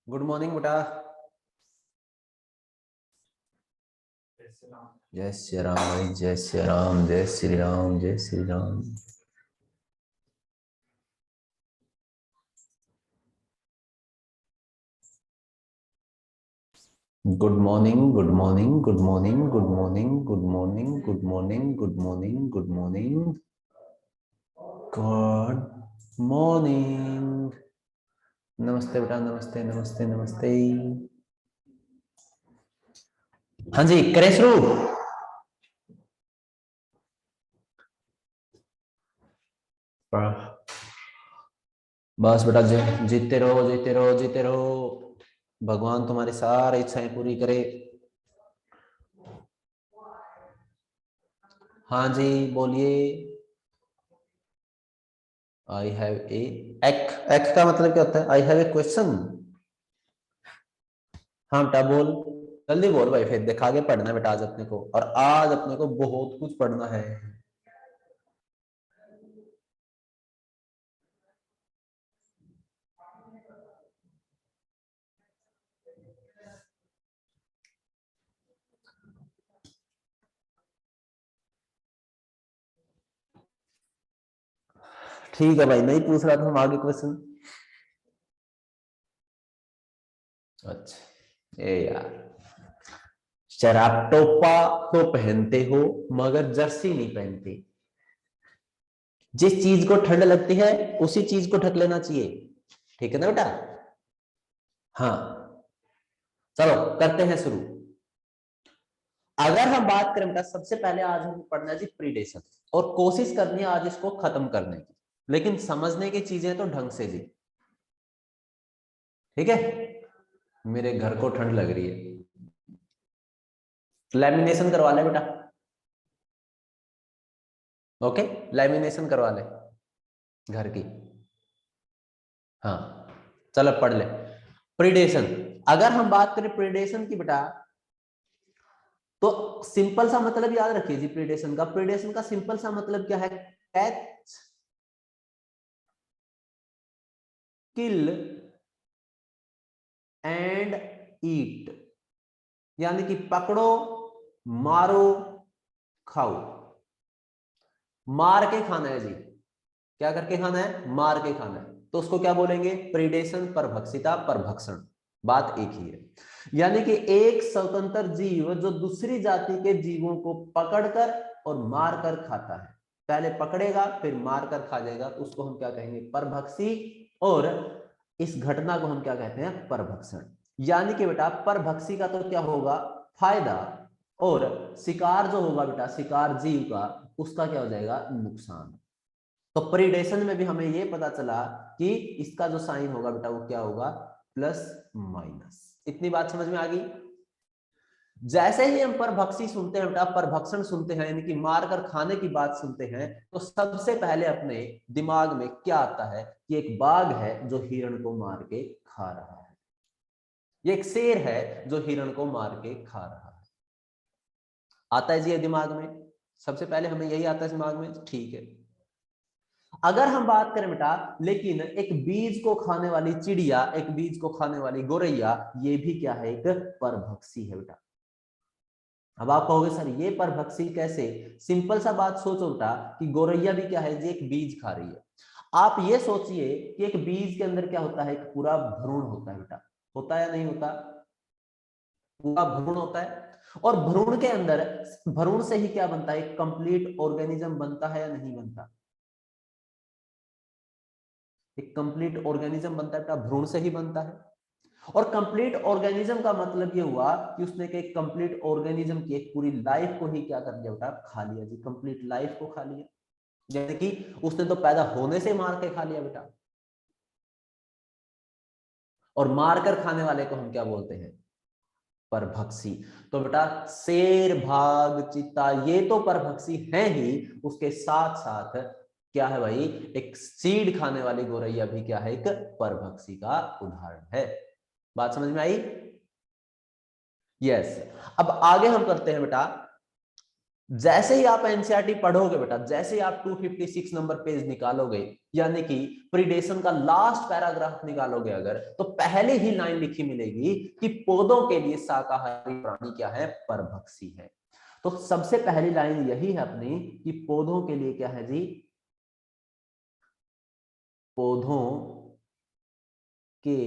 Good morning बेटा। जय श्री राम भाई, जय श्री राम, जय श्री राम, जय Shri Ram. Good morning, good morning, good morning, good morning, good morning, good morning, good morning, good morning, good morning. नमस्ते बेटा, नमस्ते नमस्ते नमस्ते। हाँ जी, करें शुरू। बस बेटा, जीतते रहो, जीते रहो, जीते रहो। भगवान तुम्हारी सारी इच्छाएं पूरी करे। हाँ जी, बोलिए। आई हैव ए एक एक का मतलब क्या होता है? I have a question. हाँ बेटा बोल, जल्दी बोल भाई, फिर देखा के पढ़ना है बेटा आज अपने को, और आज अपने को बहुत कुछ पढ़ना है। ठीक है भाई, नहीं पूछ रहा था हम आगे क्वेश्चन। अच्छा ए यार, शराबटोपा तो पहनते हो मगर जर्सी नहीं पहनते। जिस चीज को ठंड लगती है उसी चीज को ढक लेना चाहिए, ठीक है ना बेटा? हाँ, चलो करते हैं शुरू। अगर हम बात करें बेटा, सबसे पहले आज हम पढ़ना है जी प्रीडेशन, और कोशिश करनी है आज इसको खत्म करने की, लेकिन समझने की चीजें तो ढंग से जी, ठीक है? मेरे घर को ठंड लग रही है, लैमिनेशन करवा ले बेटा। ओके, लैमिनेशन करवा ले घर की। हाँ, चलो पढ़ ले प्रीडेशन। अगर हम बात करें प्रीडेशन की बेटा, तो सिंपल सा मतलब याद रखिए जी प्रीडेशन का। प्रीडेशन का सिंपल सा मतलब क्या है? कैच, किल एंड ईट, यानी कि पकड़ो, मारो, खाओ। मार के खाना है जी, क्या करके खाना है? मार के खाना है, तो उसको क्या बोलेंगे? प्रीडेशन, परभक्षिता, परभक्षण, बात एक ही है। यानी कि एक स्वतंत्र जीव जो दूसरी जाति के जीवों को पकड़कर और मारकर खाता है, पहले पकड़ेगा फिर मारकर खा जाएगा, तो उसको हम क्या कहेंगे? परभक्षी। और इस घटना को हम क्या कहते हैं? परभक्षण। यानी कि बेटा परभक्षी का तो क्या होगा? फायदा, और शिकार जो होगा बेटा, शिकार जीव का, उसका क्या हो जाएगा? नुकसान। तो प्रीडेशन में भी हमें यह पता चला कि इसका जो साइन होगा बेटा वो क्या होगा? Plus minus. इतनी बात समझ में आ गई? जैसे ही हम परभक्षी सुनते हैं बेटा, परभक्षण सुनते हैं, यानी कि मारकर खाने की बात सुनते हैं, तो सबसे पहले अपने दिमाग में क्या आता है कि एक बाघ है जो हिरण को मार के खा रहा है, ये एक शेर है जो हिरण को मार के खा रहा है। आता है जी ये दिमाग में, सबसे पहले हमें यही आता है दिमाग में, ठीक है। अगर हम बात करें बेटा, लेकिन एक बीज को खाने वाली चिड़िया, एक बीज को खाने वाली गोरैया, ये भी क्या है? एक परभक्षी है बेटा। अब आप कहोगे सर ये परभक्षी कैसे? सिंपल सा बात सोचो बेटा कि गोरैया भी क्या है जी? एक बीज खा रही है। आप ये सोचिए कि एक बीज के अंदर क्या होता है? एक पूरा भ्रूण होता है बेटा, होता है या नहीं होता? पूरा भ्रूण होता है, और भ्रूण के अंदर, भ्रूण से ही क्या बनता है? एक कंप्लीट ऑर्गेनिज्म बनता है या नहीं बनता? एक कंप्लीट ऑर्गेनिज्म बनता है बेटा, भ्रूण से ही बनता है। और कंप्लीट ऑर्गेनिज्म का मतलब ये हुआ कि उसने एक कंप्लीट ऑर्गेनिज्म की एक पूरी लाइफ को ही क्या कर दिया बेटा? खा लिया जी, कंप्लीट लाइफ को खा लिया। जैसे कि उसने तो पैदा होने से मार के खा लिया बेटा। और मारकर खाने वाले को हम क्या बोलते हैं? परभक्षी। तो बेटा शेर, भाग, चीता, ये तो परभक्षी हैं ही, उसके साथ साथ क्या है भाई? एक सीड खाने वाली गोरैया भी क्या है? एक परभक्षी का उदाहरण है। बात समझ में आई? यस। अब आगे हम करते हैं बेटा, जैसे ही आप एनसीईआरटी पढ़ोगे बेटा, जैसे ही आप 256 नंबर पेज निकालोगे, यानी कि प्रीडेशन का लास्ट पैराग्राफ निकालोगे अगर, तो पहले ही लाइन लिखी मिलेगी कि पौधों के लिए शाकाहारी प्राणी क्या है, परभक्षी है। तो सबसे पहली लाइन यही है अपनी कि पौधों के लिए क्या है जी, पौधों के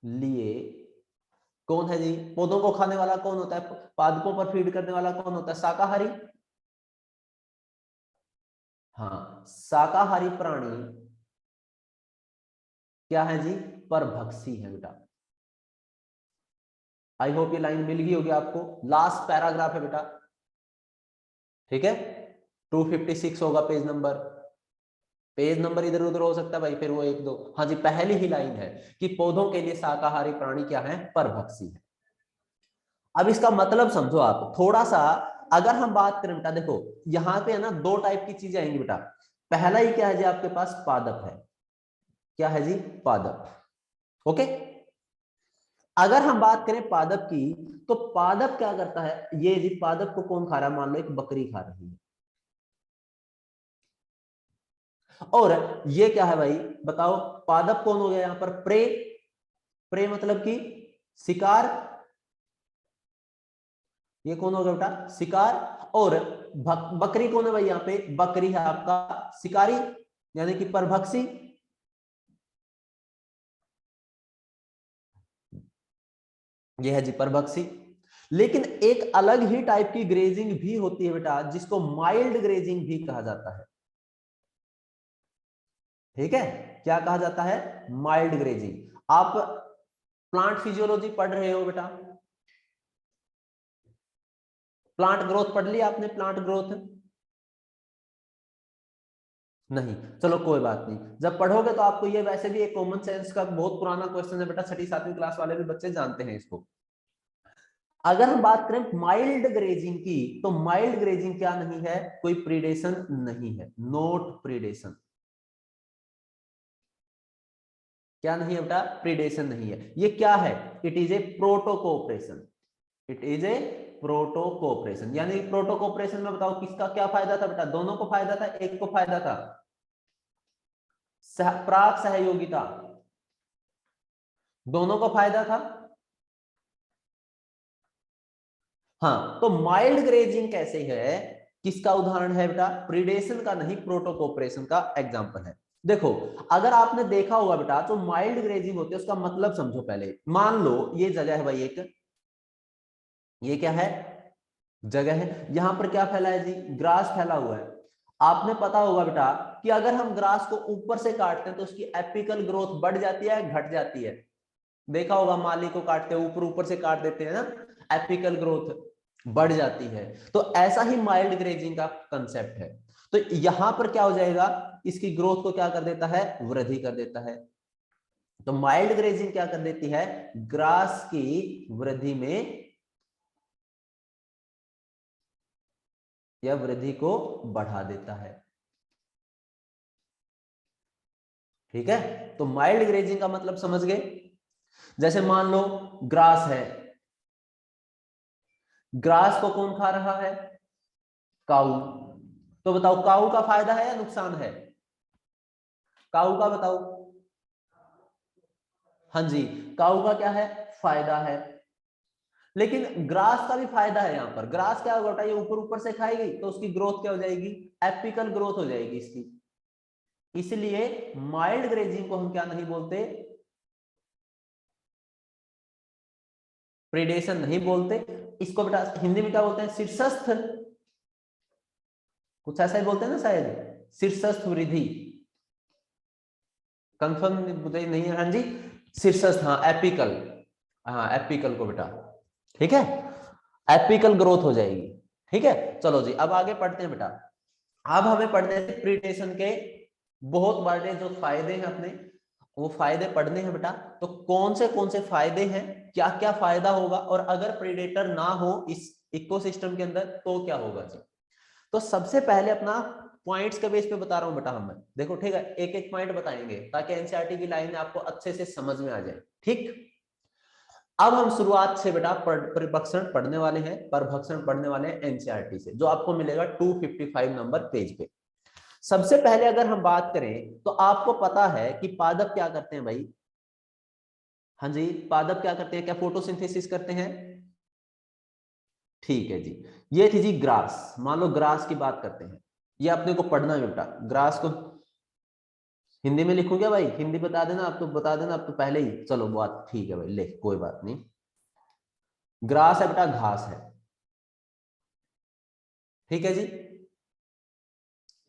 लिए कौन है जी, पौधों को खाने वाला कौन होता है, पादपों पर फीड करने वाला कौन होता है, शाकाहारी। हाँ, शाकाहारी प्राणी क्या है जी, परभक्षी है बेटा। आई होप ये लाइन मिल गई होगी आपको, लास्ट पैराग्राफ है बेटा, ठीक है। 256 होगा पेज नंबर, पेज नंबर इधर उधर हो सकता है भाई, फिर वो एक दो, हाँ जी पहली ही लाइन है कि पौधों के लिए शाकाहारी प्राणी क्या है, परभक्षी है। अब इसका मतलब समझो आप थोड़ा सा, अगर हम बात करें बेटा, देखो यहां पे है ना दो टाइप की चीजें आएंगी बेटा। पहला ही क्या है जी, आपके पास पादप है, क्या है जी, पादप। ओके, अगर हम बात करें पादप की, तो पादप क्या करता है, ये जी पादप को कौन खा रहा है, मान लो एक बकरी खा रही है, और ये क्या है भाई बताओ, पादप कौन हो गया यहां पर, प्रे। प्रे मतलब कि शिकार, ये कौन होगा बेटा, शिकार। और बकरी कौन है भाई, यहाँ पे बकरी है आपका शिकारी, यानी कि परभक्षी। ये है जी परभक्षी। लेकिन एक अलग ही टाइप की ग्रेजिंग भी होती है बेटा, जिसको माइल्ड ग्रेजिंग भी कहा जाता है, ठीक है। क्या कहा जाता है, माइल्ड ग्रेजिंग। आप प्लांट फिजियोलॉजी पढ़ रहे हो बेटा, प्लांट ग्रोथ पढ़ लिया आपने, प्लांट ग्रोथ नहीं, चलो कोई बात नहीं, जब पढ़ोगे तो आपको ये वैसे भी एक कॉमन सेंस का बहुत पुराना क्वेश्चन है बेटा, छठी सातवीं क्लास वाले भी बच्चे जानते हैं इसको। अगर हम बात करें माइल्ड ग्रेजिंग की, तो माइल्ड ग्रेजिंग क्या नहीं है, कोई प्रीडेशन नहीं है, नोट प्रीडेशन। क्या नहीं है बेटा, प्रीडेशन नहीं है। ये क्या है, it is a protocooperation, it is a protocooperation. यानी प्रोटोकोऑपरेशन में बताओ किसका क्या फायदा था बेटा, दोनों को फायदा था, एक को फायदा था प्राक सहयोगिता, दोनों को फायदा था। हाँ, तो माइल्ड ग्रेजिंग कैसे है, किसका उदाहरण है बेटा, प्रीडेशन का नहीं, प्रोटोकोऑपरेशन का एग्जांपल है। देखो अगर आपने देखा होगा बेटा, जो माइल्ड ग्रेजिंग होती है उसका मतलब समझो पहले, मान लो ये जगह है भाई एक, ये क्या है, जगह है, यहां पर क्या फैला है जी, ग्रास फैला हुआ है। आपने पता होगा बेटा कि अगर हम ग्रास को ऊपर से काटते हैं तो उसकी एपिकल ग्रोथ बढ़ जाती है, घट जाती है। देखा होगा माली को काटते हैं, ऊपर ऊपर से काट देते हैं ना, एपिकल ग्रोथ बढ़ जाती है। तो ऐसा ही माइल्ड ग्रेजिंग का कंसेप्ट है। तो यहां पर क्या हो जाएगा, इसकी ग्रोथ को क्या कर देता है, वृद्धि कर देता है। तो माइल्ड ग्रेजिंग क्या कर देती है, ग्रास की वृद्धि में या वृद्धि को बढ़ा देता है, ठीक है। तो माइल्ड ग्रेजिंग का मतलब समझ गए। जैसे मान लो ग्रास है, ग्रास को कौन खा रहा है, काऊ। तो बताओ काऊ का फायदा है या नुकसान है, काऊ का बताओ। हाँ जी, काऊ का क्या है, फायदा है। लेकिन ग्रास का भी फायदा है, यहां पर ग्रास क्या होगा, ये ऊपर ऊपर से खाएगी तो उसकी ग्रोथ क्या हो जाएगी, एपिकल ग्रोथ हो जाएगी इसकी। इसलिए माइल्ड ग्रेजिंग को हम क्या नहीं बोलते, प्रेडेशन नहीं बोलते। इसको बेटा हिंदी में क्या बोलते हैं, शीर्षस्थ, कुछ ऐसा ही बोलते हैं ना शायद, शीर्षस्थ वृद्धि। कंफर्म मुझे नहीं है, हाँ जी शीर्षस्थ, हाँ एपिकल, हाँ एपिकल को बेटा, ठीक है, एपिकल ग्रोथ हो जाएगी, ठीक है। चलो जी अब आगे पढ़ते हैं बेटा। अब हमें पढ़ने हैं प्रीडेशन के बहुत बड़े जो फायदे हैं अपने, वो फायदे पढ़ने हैं बेटा। तो कौन से फायदे हैं, क्या क्या फायदा होगा, और अगर प्रीडेटर ना हो इस इकोसिस्टम के अंदर तो क्या होगा जी। तो सबसे पहले अपना पॉइंट्स के बेस पे बता रहा हूं बेटा, हम देखो ठीक है, एक एक पॉइंट बताएंगे ताकि एनसीईआरटी की लाइन आपको अच्छे से समझ में आ जाए, ठीक। अब हम शुरुआत से बेटा परिभक्षण पढ़ने वाले हैं, परभक्षण पढ़ने वाले हैं एनसीईआरटी से, जो आपको मिलेगा 255 नंबर पेज पे। सबसे पहले अगर हम बात करें तो आपको पता है कि पादप क्या करते हैं भाई? हाँ जी, पादप क्या करते हैं? क्या फोटोसिंथेसिस करते हैं? ठीक है जी। ये थी जी ग्रास। मान लो ग्रास की बात करते हैं, ये अपने को पढ़ना है बेटा। ग्रास को हिंदी में लिखूं क्या भाई? हिंदी बता देना, आप तो बता देना, आप तो पहले ही। चलो बात ठीक है भाई, ले कोई बात नहीं। ग्रास है बेटा, घास है। ठीक है जी।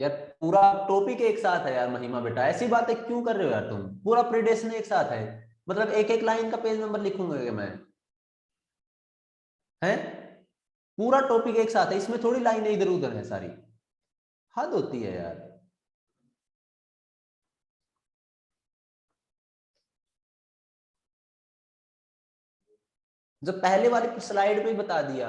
यार पूरा टॉपिक एक साथ है यार महिमा बेटा, ऐसी बातें क्यों कर रहे हो यार तुम? पूरा प्रिडेशन एक साथ है, मतलब एक एक लाइन का पेज नंबर लिखूंगा मैं, है? पूरा टॉपिक एक साथ है, इसमें थोड़ी लाइनें इधर उधर है सारी। हद होती है यार। जब पहले वाली स्लाइड पे ही बता दिया,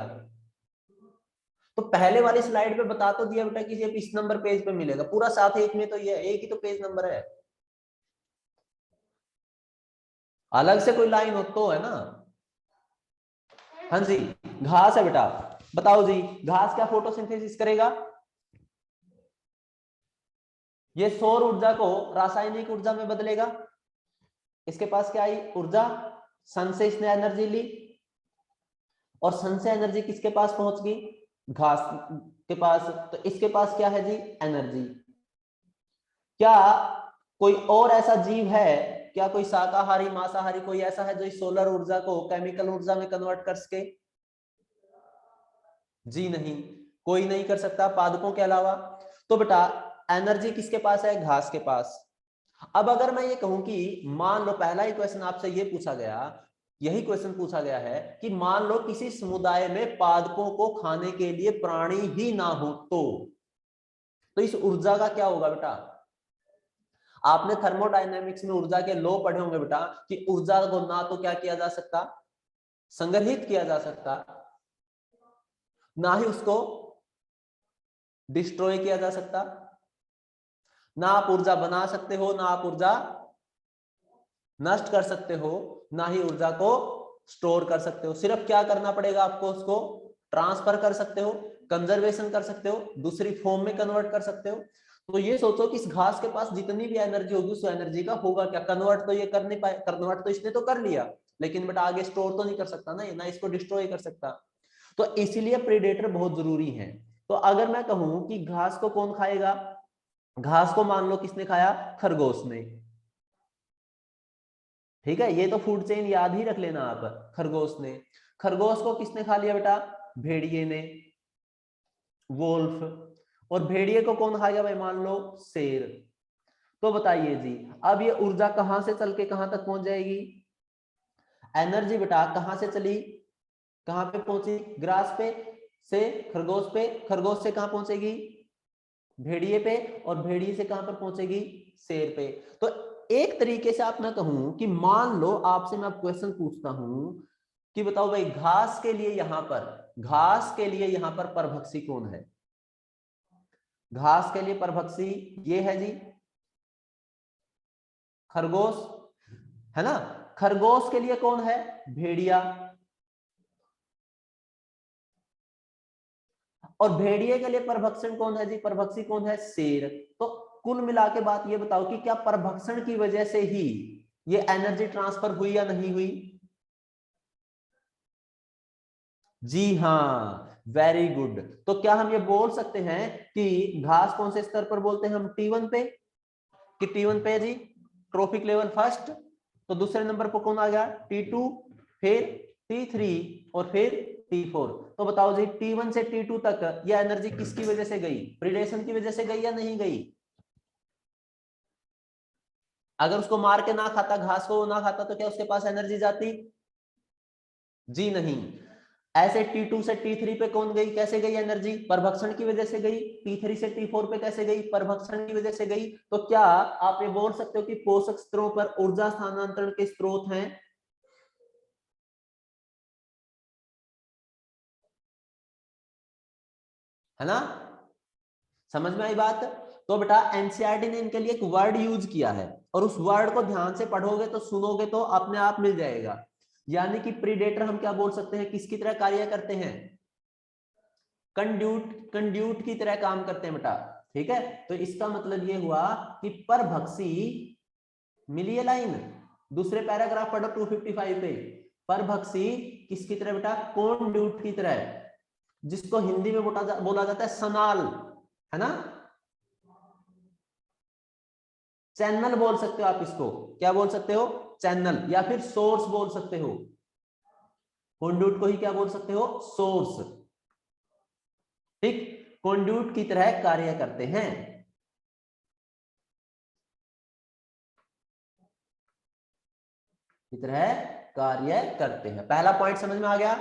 तो पहले वाली स्लाइड पे बता तो दिया बेटा कि ये इस नंबर पेज पे मिलेगा, पूरा साथ एक में, तो ये एक ही तो पेज नंबर है, अलग से कोई लाइन हो तो है ना। हाँ जी, घास है बेटा। बताओ जी, घास क्या फोटोसिंथेसिस करेगा? ये सौर ऊर्जा को रासायनिक ऊर्जा में बदलेगा। इसके पास क्या आई? ऊर्जा। सन से इसने एनर्जी ली, और सन से एनर्जी किसके पास पहुंच गई? घास के पास। तो इसके पास क्या है जी? एनर्जी। क्या कोई और ऐसा जीव है, क्या कोई शाकाहारी मांसाहारी कोई ऐसा है जो इस सोलर ऊर्जा को केमिकल ऊर्जा में कन्वर्ट कर सके? जी नहीं, कोई नहीं कर सकता पादपों के अलावा। तो बेटा एनर्जी किसके पास है? घास के पास। अब अगर मैं ये कहूं कि मान लो, पहला ही क्वेश्चन आपसे ये पूछा गया, यही क्वेश्चन पूछा गया है कि मान लो किसी समुदाय में पादपों को खाने के लिए प्राणी ही ना हो, तो इस ऊर्जा का क्या होगा बेटा? आपने थर्मोडायनेमिक्स में ऊर्जा के लॉ पढ़े होंगे बेटा, कि ऊर्जा को ना तो क्या किया जा सकता? संग्रहित किया जा सकता, ना ही उसको डिस्ट्रॉय किया जा सकता। ना आप ऊर्जा बना सकते हो, ना आप ऊर्जा नष्ट कर सकते हो, ना ही ऊर्जा को स्टोर कर सकते हो। सिर्फ क्या करना पड़ेगा आपको? उसको ट्रांसफर कर सकते हो, कंजर्वेशन कर सकते हो, दूसरी फॉर्म में कन्वर्ट कर सकते हो। तो ये सोचो कि इस घास के पास जितनी भी एनर्जी होगी, उस एनर्जी का होगा क्या? कन्वर्ट तो ये कर नहीं पाए, कन्वर्ट तो इसने तो कर लिया, लेकिन बेटा आगे स्टोर तो नहीं कर सकता ना इसको डिस्ट्रॉय कर सकता। तो इसीलिए प्रेडेटर बहुत जरूरी है। तो अगर मैं कहूं कि घास को कौन खाएगा? घास को मान लो किसने खाया? खरगोश ने। ठीक है, ये तो फूड चेन याद ही रख लेना आप। खरगोश ने। खरगोश को किसने खा लिया बेटा? भेड़िए ने, वोल्फ। और भेड़िए को कौन खाएगा भाई? मान लो शेर। तो बताइए जी, अब ये ऊर्जा कहां से चल के कहां तक पहुंच जाएगी? एनर्जी बेटा कहां से चली, कहां पे पहुंची? ग्रास पे से खरगोश पे, खरगोश से कहां पहुंचेगी? भेड़िए पे, और भेड़िए से कहां पर पहुंचेगी? शेर पे। तो एक तरीके से आप ना कहूं कि मान लो आपसे मैं क्वेश्चन पूछता हूं कि बताओ भाई, घास के लिए यहां पर, घास के लिए यहां पर परभक्षी कौन है? घास के लिए परभक्षी ये है जी, खरगोश, है ना? खरगोश के लिए कौन है? भेड़िया। और भेड़िए के लिए परभक्षण कौन है जी? परभक्षी कौन है? शेर। तो कुल मिला के बात ये बताओ कि क्या परभक्षण की वजह से ही ये एनर्जी ट्रांसफर हुई या नहीं हुई? जी हाँ, वेरी गुड। तो क्या हम ये बोल सकते हैं कि घास कौन से स्तर पर बोलते हैं हम? T1 पे। कि T1 पे जी ट्रोफिक लेवल फर्स्ट, तो दूसरे नंबर पर कौन आ गया? T2, फिर T3, और फिर T4। तो बताओ जी, T1 से T2 तक ये एनर्जी किसकी वजह से गई? प्रीडेशन की वजह से गई या नहीं गई? अगर उसको मार के ना खाता, घास को ना खाता, तो क्या उसके पास एनर्जी जाती? जी नहीं। ऐसे T2 से T3 पे कौन गई, कैसे गई एनर्जी? परभक्षण की वजह से गई। T3 से T4 पे कैसे गई? परभक्षण की वजह से गई। तो क्या आप ये बोल सकते हो कि पोषक स्तरों पर ऊर्जा स्थानांतरण के स्रोत हैं? है ना? समझ में आई बात? तो बेटा एनसीईआरटी ने इनके लिए एक वर्ड यूज किया है, और उस वर्ड को ध्यान से पढ़ोगे तो, सुनोगे तो अपने आप मिल जाएगा। यानी कि प्रीडेटर हम क्या बोल सकते हैं, किसकी तरह कार्य करते हैं, कंड्यूट की तरह काम करते हैं बेटा। ठीक है, तो इसका मतलब ये हुआ कि परभक्षी, मिली है लाइन, दूसरे पैराग्राफ पढ़ो 255 पे, परभक्षी किसकी तरह बेटा, कंड्यूट की तरह, जिसको हिंदी में बोला जाता है सनाल, है ना, चैनल बोल सकते हो आप इसको, क्या बोल सकते हो, चैनल, या फिर सोर्स बोल सकते हो, कंड्यूट को ही क्या बोल सकते हो, सोर्स। ठीक, कंड्यूट की तरह कार्य करते हैं। की तरह कार्य करते हैं। पहला पॉइंट समझ में आ गया।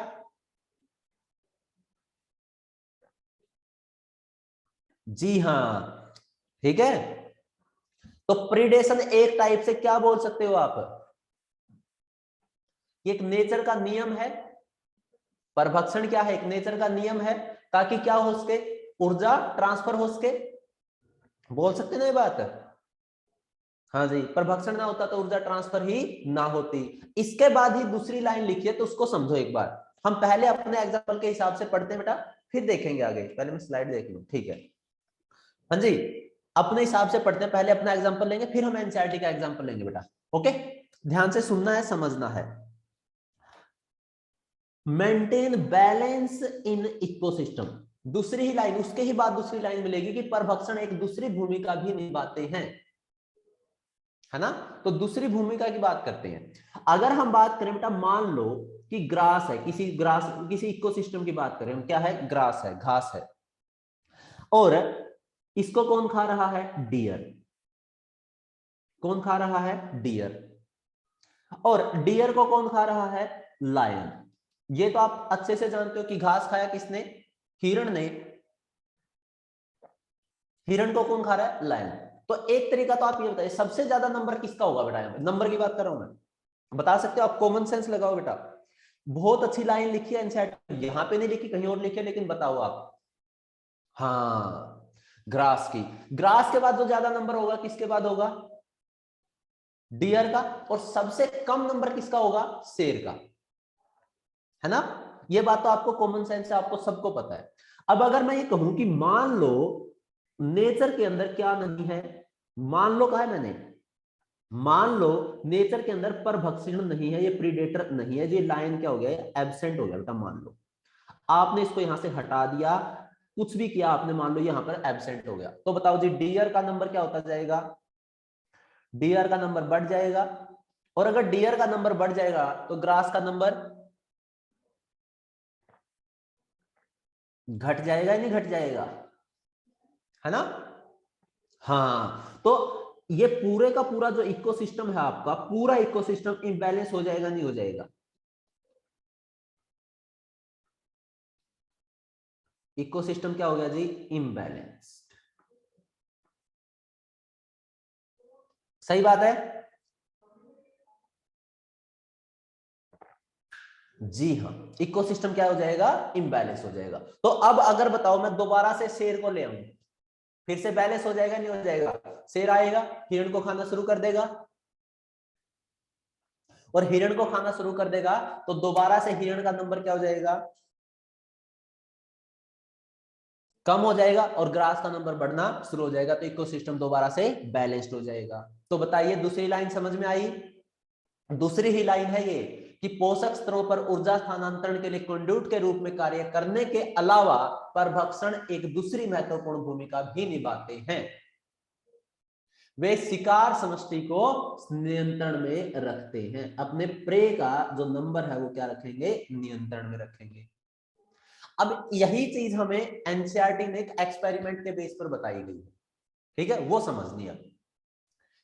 जी हाँ, ठीक है। तो प्रीडेशन एक टाइप से क्या बोल सकते हो आप, एक नेचर का नियम है। परभक्षण क्या है, एक नेचर का नियम है, ताकि क्या हो सके, ऊर्जा ट्रांसफर हो सके, बोल सकते ना ये बात। हाँ जी, परभक्षण ना होता तो ऊर्जा ट्रांसफर ही ना होती। इसके बाद ही दूसरी लाइन लिखी है, तो उसको समझो एक बार। हम पहले अपने एग्जाम्पल के हिसाब से पढ़ते हैं बेटा, फिर देखेंगे आगे। पहले मैं स्लाइड देख लूं, ठीक है। हाँ जी, अपने हिसाब से पढ़ते हैं, पहले अपना एग्जाम्पल लेंगे, फिर हम एनसीईआरटी का एग्जाम्पल लेंगे बेटा। ओके, ध्यान से सुनना है, समझना है। मेंटेन बैलेंस इन इकोसिस्टम, दूसरी ही लाइन, उसके ही बाद दूसरी लाइन मिलेगी कि परभक्षण एक दूसरी भूमिका भी निभाते हैं, है ना। तो दूसरी भूमिका की बात करते हैं। अगर हम बात करें बेटा, मान लो कि ग्रास है, किसी इकोसिस्टम की बात करें हम, क्या है, ग्रास है, घास है, और इसको कौन खा रहा है, डियर। कौन खा रहा है, डियर। और डियर को कौन खा रहा है, लायन। ये तो आप अच्छे से जानते हो कि घास खाया किसने, हिरण ने। हिरण को कौन खा रहा है, लायन। तो एक तरीका तो आप ये बताइए, सबसे ज्यादा नंबर किसका होगा बेटा, यहाँ पे नंबर की बात कर रहा हूं मैं, बता सकते हो आप, कॉमन सेंस लगाओ बेटा। बहुत अच्छी लाइन लिखी है एनसीईआरटी, यहां पे नहीं लिखी, कहीं और लिखी है, लेकिन बताओ आप। हाँ, ग्रास की। ग्रास के बाद जो ज्यादा नंबर होगा किसके बाद होगा, डियर का। और सबसे कम नंबर किसका होगा, शेर का, है ना। ये बात तो आपको कॉमन सेंस से आपको सबको पता है। अब अगर मैं ये कहूं कि मान लो नेचर के अंदर क्या नहीं है, मान लो, कहा है मैंने, मान लो नेचर के अंदर परभक्षण नहीं है, ये प्रीडेटर नहीं है, ये लायन क्या हो गया, एब्सेंट हो गया बेटा। मान लो आपने इसको यहां से हटा दिया, कुछ भी किया आपने, मान लो यहां पर एब्सेंट हो गया, तो बताओ जी डियर का नंबर क्या होता जाएगा, डियर का नंबर बढ़ जाएगा। और अगर डियर का नंबर बढ़ जाएगा तो ग्रास का नंबर घट जाएगा या नहीं घट जाएगा, है ना। हाँ, तो ये पूरे का पूरा जो इकोसिस्टम है आपका, पूरा इकोसिस्टम इम्बैलेंस हो जाएगा, नहीं हो जाएगा, इकोसिस्टम क्या हो गया जी, इम्बैलेंस। सही बात है, जी हाँ, इकोसिस्टम क्या हो जाएगा, इम्बैलेंस हो जाएगा। तो अब अगर बताओ मैं दोबारा से शेर को ले आऊं, फिर से बैलेंस हो जाएगा, नहीं हो जाएगा। शेर आएगा, हिरण को खाना शुरू कर देगा, और हिरण को खाना शुरू कर देगा, तो दोबारा से हिरण का नंबर क्या हो जाएगा, कम हो जाएगा, और ग्रास का नंबर बढ़ना शुरू हो जाएगा, तो इकोसिस्टम दोबारा से बैलेंस्ड हो जाएगा। तो बताइए दूसरी लाइन समझ में आई। दूसरी ही लाइन है ये कि पोषक स्तरों पर ऊर्जा स्थानांतरण के लिए कंड्यूट के रूप में कार्य करने के अलावा परभक्षण एक दूसरी महत्वपूर्ण भूमिका भी निभाते हैं। वे शिकार समष्टि को नियंत्रण में रखते हैं, अपने प्रे का जो नंबर है वो क्या रखेंगे, नियंत्रण में रखेंगे। अब यही चीज हमें एनसीईआरटी ने एक एक्सपेरिमेंट के बेस पर बताई गई है, ठीक है, वो समझनी है।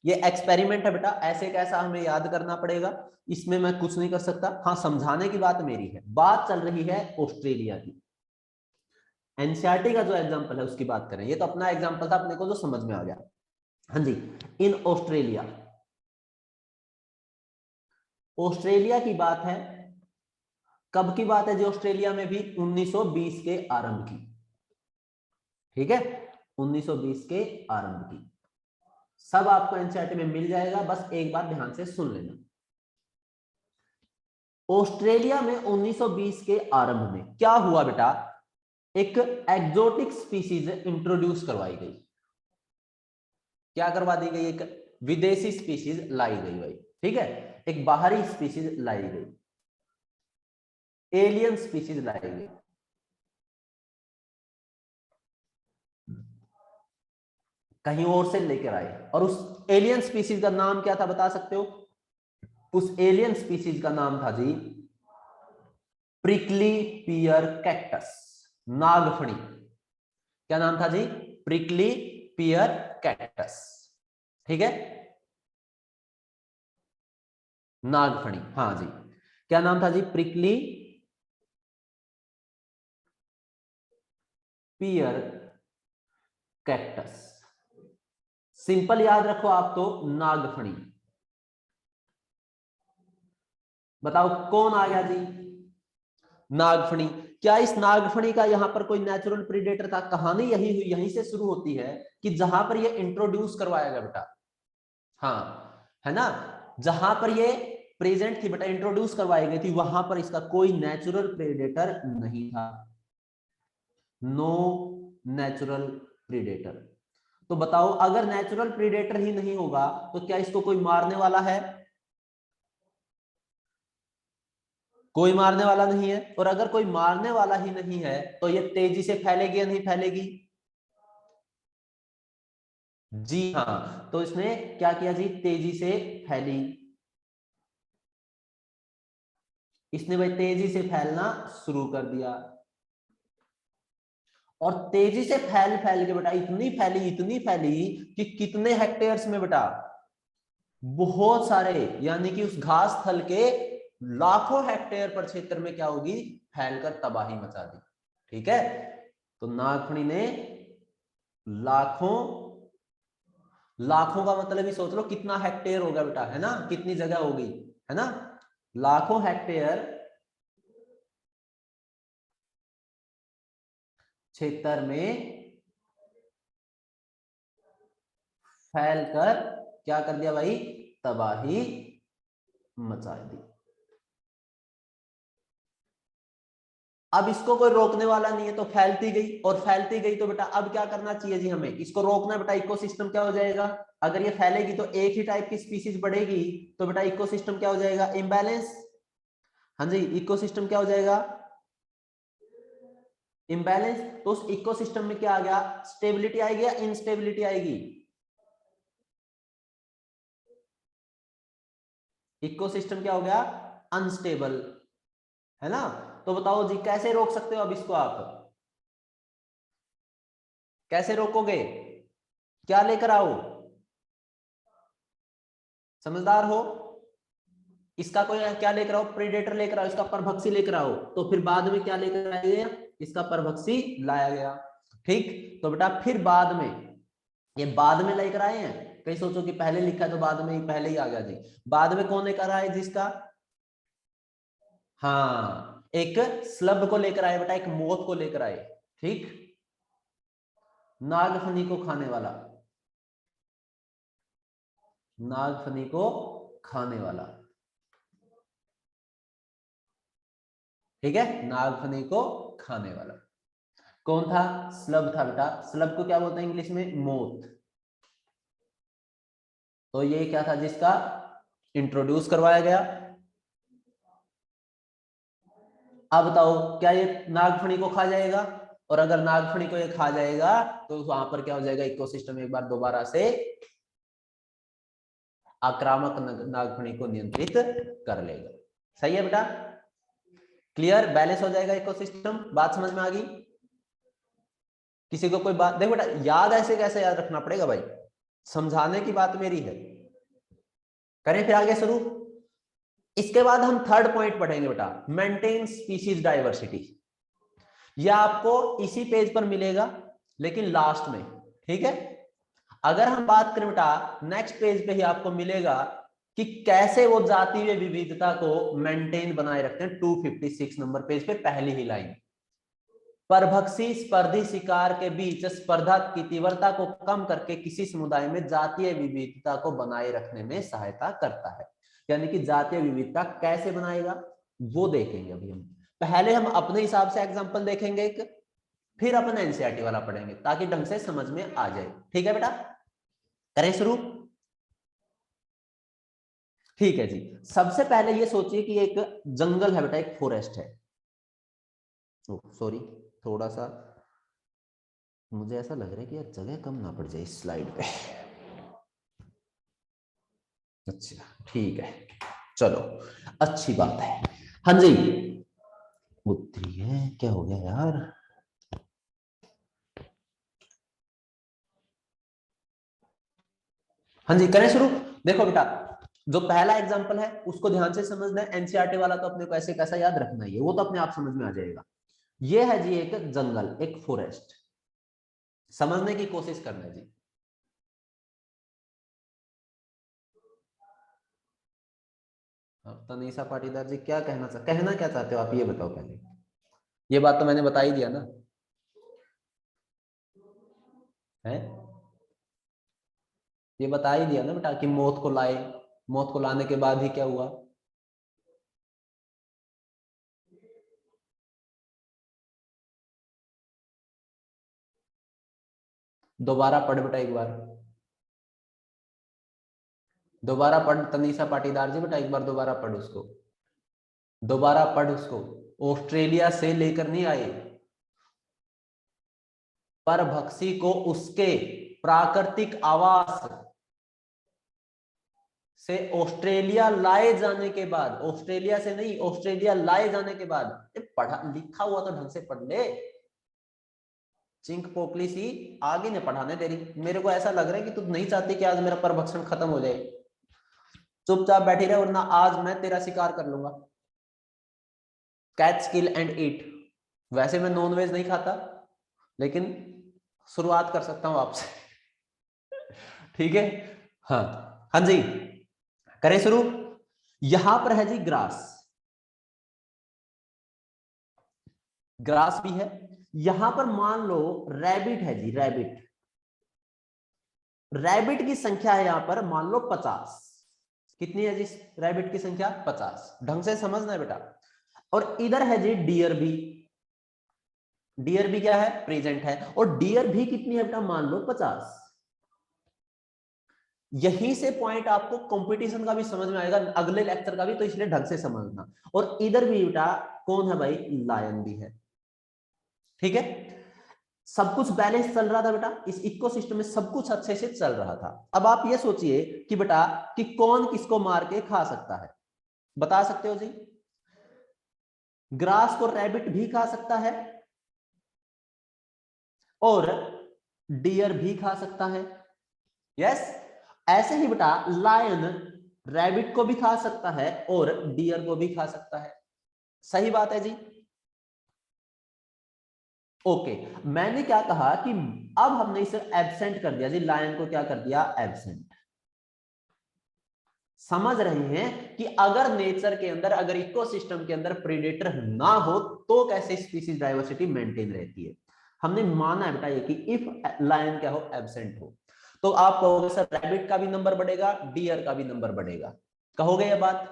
ये एक्सपेरिमेंट है बेटा, ऐसे कैसा हमें याद करना पड़ेगा, इसमें मैं कुछ नहीं कर सकता। हाँ, समझाने की बात मेरी है, बात चल रही है ऑस्ट्रेलिया की। एनसीईआरटी का जो एग्जांपल है उसकी बात करें, ये तो अपना एग्जांपल था, अपने को जो समझ में आ गया। हाँ जी, इन ऑस्ट्रेलिया, ऑस्ट्रेलिया की बात है, कब की बात है जी, ऑस्ट्रेलिया में भी 1920 के आरंभ की, ठीक है, 1920 के आरंभ की। सब आपको एनसीईआरटी में मिल जाएगा, बस एक बार ध्यान से सुन लेना। ऑस्ट्रेलिया में 1920 के आरंभ में क्या हुआ बेटा, एक एक्सोटिक स्पीसीज इंट्रोड्यूस करवाई गई। क्या करवा दी गई, एक विदेशी स्पीसीज लाई गई भाई, ठीक है, एक बाहरी स्पीसीज लाई गई, एलियन स्पीसीज लाई गई। कहीं और से लेकर आए, और उस एलियन स्पीसीज का नाम क्या था बता सकते हो? उस एलियन स्पीसीज का नाम था जी प्रिकली पियर कैक्टस, नागफणी। क्या नाम था जी? प्रिकली पियर कैक्टस, ठीक है, नागफणी, हाँ जी। क्या नाम था जी? Prickly pear cactus. सिंपल याद रखो आप तो, नागफणी। बताओ कौन आ गया जी? नागफणी। क्या इस नागफणी का यहां पर कोई नेचुरल प्रीडेटर था? कहानी यही हुई, यहीं से शुरू होती है कि जहां पर ये इंट्रोड्यूस करवाया गया बेटा, हाँ है ना, जहां पर ये प्रेजेंट थी बेटा, इंट्रोड्यूस करवाई गई थी, वहां पर इसका कोई नेचुरल प्रेडेटर नहीं था, नो नेचुरल प्रीडेटर। तो बताओ अगर नेचुरल प्रीडेटर ही नहीं होगा तो क्या इसको कोई मारने वाला है? कोई मारने वाला नहीं है। और अगर कोई मारने वाला ही नहीं है तो ये तेजी से फैलेगी या नहीं फैलेगी? जी हाँ, तो इसने क्या किया जी? तेजी से फैली। इसने भाई तेजी से फैलना शुरू कर दिया, और तेजी से फैल फैल के बेटा इतनी फैली कि कितने हेक्टेयर्स में बेटा? बहुत सारे, यानी कि उस घास थल के लाखों हेक्टेयर पर क्षेत्र में क्या होगी? फैलकर तबाही मचा दी, ठीक है। तो नागफणी ने लाखों, लाखों का मतलब ही सोच लो कितना हेक्टेयर होगा बेटा, है ना, कितनी जगह होगी, है ना, लाखों हेक्टेयर क्षेत्र में फैलकर क्या कर दिया भाई? तबाही मचा दी। अब इसको कोई रोकने वाला नहीं है तो फैलती गई, और फैलती गई तो बेटा अब क्या करना चाहिए जी? हमें इसको रोकना बेटा, इकोसिस्टम क्या हो जाएगा? अगर ये फैलेगी तो एक ही टाइप की स्पीसीज बढ़ेगी, तो बेटा इकोसिस्टम क्या हो जाएगा? इम्बैलेंस। हाँ जी, इकोसिस्टम क्या हो जाएगा? इम्बैलेंस। तो उस इकोसिस्टम में क्या आ गया? स्टेबिलिटी आएगी या इनस्टेबिलिटी आएगी? इकोसिस्टम क्या हो गया? अनस्टेबल, है ना। तो बताओ जी कैसे रोक सकते हो अब इसको आप? कैसे रोकोगे? क्या लेकर आओ? समझदार हो? इसका कोई क्या लेकर आओ? प्रीडेटर लेकर आओ, इसका परभक्षी लेकर आओ। तो फिर बाद में क्या लेकर आया गया? इसका परभक्षी लाया गया, ठीक। तो बेटा फिर बाद में, ये बाद में लेकर आए हैं, कहीं सोचो कि पहले लिखा है तो बाद में ही पहले ही आ गया जी। बाद में कौन लेकर आए जिसका? हाँ, एक स्लब को लेकर आए बेटा, एक मोथ को लेकर आए, ठीक, नागफनी को खाने वाला, नागफनी को खाने वाला, ठीक है, नागफनी को खाने वाला कौन था? स्लब था बेटा। स्लब को क्या बोलते हैं इंग्लिश में? मोथ। तो ये क्या था जिसका इंट्रोड्यूस करवाया गया? अब बताओ क्या ये नागफनी को खा जाएगा? और अगर नागफनी को ये खा जाएगा तो वहां पर क्या हो जाएगा? इकोसिस्टम एक बार दोबारा से आक्रामक नागफनी को नियंत्रित कर लेगा। सही है बेटा? क्लियर? बैलेंस हो जाएगा इकोसिस्टम। बात समझ में आ गई? किसी को कोई बात? देखो बेटा याद ऐसे कैसे याद रखना पड़ेगा भाई, समझाने की बात मेरी है। करें फिर आगे शुरू। इसके बाद हम थर्ड पॉइंट पढ़ेंगे बेटा, मेंटेन स्पीशीज डाइवर्सिटी। यह आपको इसी पेज पर मिलेगा लेकिन लास्ट में, ठीक है। अगर हम बात करें बेटा, नेक्स्ट पेज पे ही आपको मिलेगा कि कैसे वो जातीय विविधता को मेंटेन बनाए रखते हैं। 256 नंबर पेज पे पहली ही लाइन, परभक्षी स्पर्धी शिकार के बीच स्पर्धा की तीव्रता को कम करके किसी समुदाय में जातीय विविधता को बनाए रखने में सहायता करता है। यानी कि जातीय विविधता कैसे बनाएगा? वो देखेंगे अभी हम। पहले हम अपने हिसाब से एग्जांपल देखेंगे एक, फिर अपन एनसीईआरटी वाला पढ़ेंगे ताकि ढंग से समझ में आ जाए। ठीक है बेटा, करें शुरू? ठीक है जी। सबसे पहले ये सोचिए कि एक जंगल है बेटा, एक फॉरेस्ट है। सॉरी, थोड़ा सा मुझे ऐसा लग रहा है कि यार जगह कम ना पड़ जाए इस स्लाइड पे। अच्छा ठीक है, चलो अच्छी बात है। हाँ जी, बुद्धि है, क्या हो गया यार? हाँ जी, करें शुरू? देखो बेटा, जो पहला एग्जांपल है उसको ध्यान से समझना है। एनसीईआरटी वाला तो अपने को ऐसे कैसा याद रखना ही है, वो तो अपने आप समझ में आ जाएगा। ये है जी एक जंगल, एक फॉरेस्ट, समझने की कोशिश करना है जी। तनीषा पाटीदार जी, क्या कहना क्या चाहते हो आप, ये बताओ पहले। ये बात तो मैंने बता ही दिया ना है, ये बता ही दिया ना बेटा कि मौत को लाए, मौत को लाने के बाद ही क्या हुआ? दोबारा पढ़ बेटा एक बार, दोबारा पढ़ तनीषा पाटीदार जी, बेटा एक बार दोबारा पढ़ उसको, दोबारा पढ़ उसको। ऑस्ट्रेलिया से लेकर नहीं आए, परभक्षी को उसके प्राकृतिक आवास से ऑस्ट्रेलिया लाए जाने के बाद, ऑस्ट्रेलिया से नहीं, ऑस्ट्रेलिया लाए जाने के बाद, पढ़ा लिखा हुआ तो ढंग से पढ़ ले। चिंक पोकली सी आगे न पढ़ाने तेरी, मेरे को ऐसा लग रहा है कि तू नहीं चाहती कि आज मेरा परभक्षण खत्म हो जाए। चुपचाप बैठी रहे वरना आज मैं तेरा शिकार कर लूंगा। Catch kill and eat. वैसे मैं नॉनवेज नहीं खाता, लेकिन शुरुआत कर सकता हूं आपसे। ठीक है, हाँ हाँ जी, करें शुरू? यहां पर है जी ग्रास, ग्रास भी है। यहां पर मान लो रैबिट है जी, रैबिट, रैबिट की संख्या है यहां पर मान लो 50। कितनी है जी रैबिट की संख्या? 50। ढंग से समझना है बेटा। और इधर है जी डियर भी, डियर भी क्या है? प्रेजेंट है। और डियर भी कितनी है बेटा? मान लो 50। यहीं से पॉइंट आपको कंपटीशन का भी समझ में आएगा, अगले लेक्चर का भी, तो इसलिए ढंग से समझना। और इधर भी बेटा कौन है भाई? लायन भी है। ठीक है, सब कुछ बैलेंस चल रहा था बेटा, इस इकोसिस्टम में सब कुछ अच्छे से चल रहा था। अब आप ये सोचिए कि बेटा कि कौन किसको मार के खा सकता है, बता सकते हो जी? ग्रास को रैबिट भी खा सकता है और डियर भी खा सकता है। यस, ऐसे ही बेटा लायन रैबिट को भी खा सकता है और डियर को भी खा सकता है। सही बात है जी। ओके, मैंने क्या कहा कि अब हमने इसे एब्सेंट कर दिया जी, लायन को क्या कर दिया? एब्सेंट। समझ रहे हैं कि अगर नेचर के अंदर, अगर इकोसिस्टम के अंदर प्रीडेटर ना हो तो कैसे स्पीसीज डाइवर्सिटी मेंटेन रहती है। हमने माना है बेटा ये कि इफ लायन क्या हो? एब्सेंट हो। तो आप कहोगे सर रैबिट का भी नंबर बढ़ेगा, डियर का भी नंबर बढ़ेगा, कहोगे ये बात?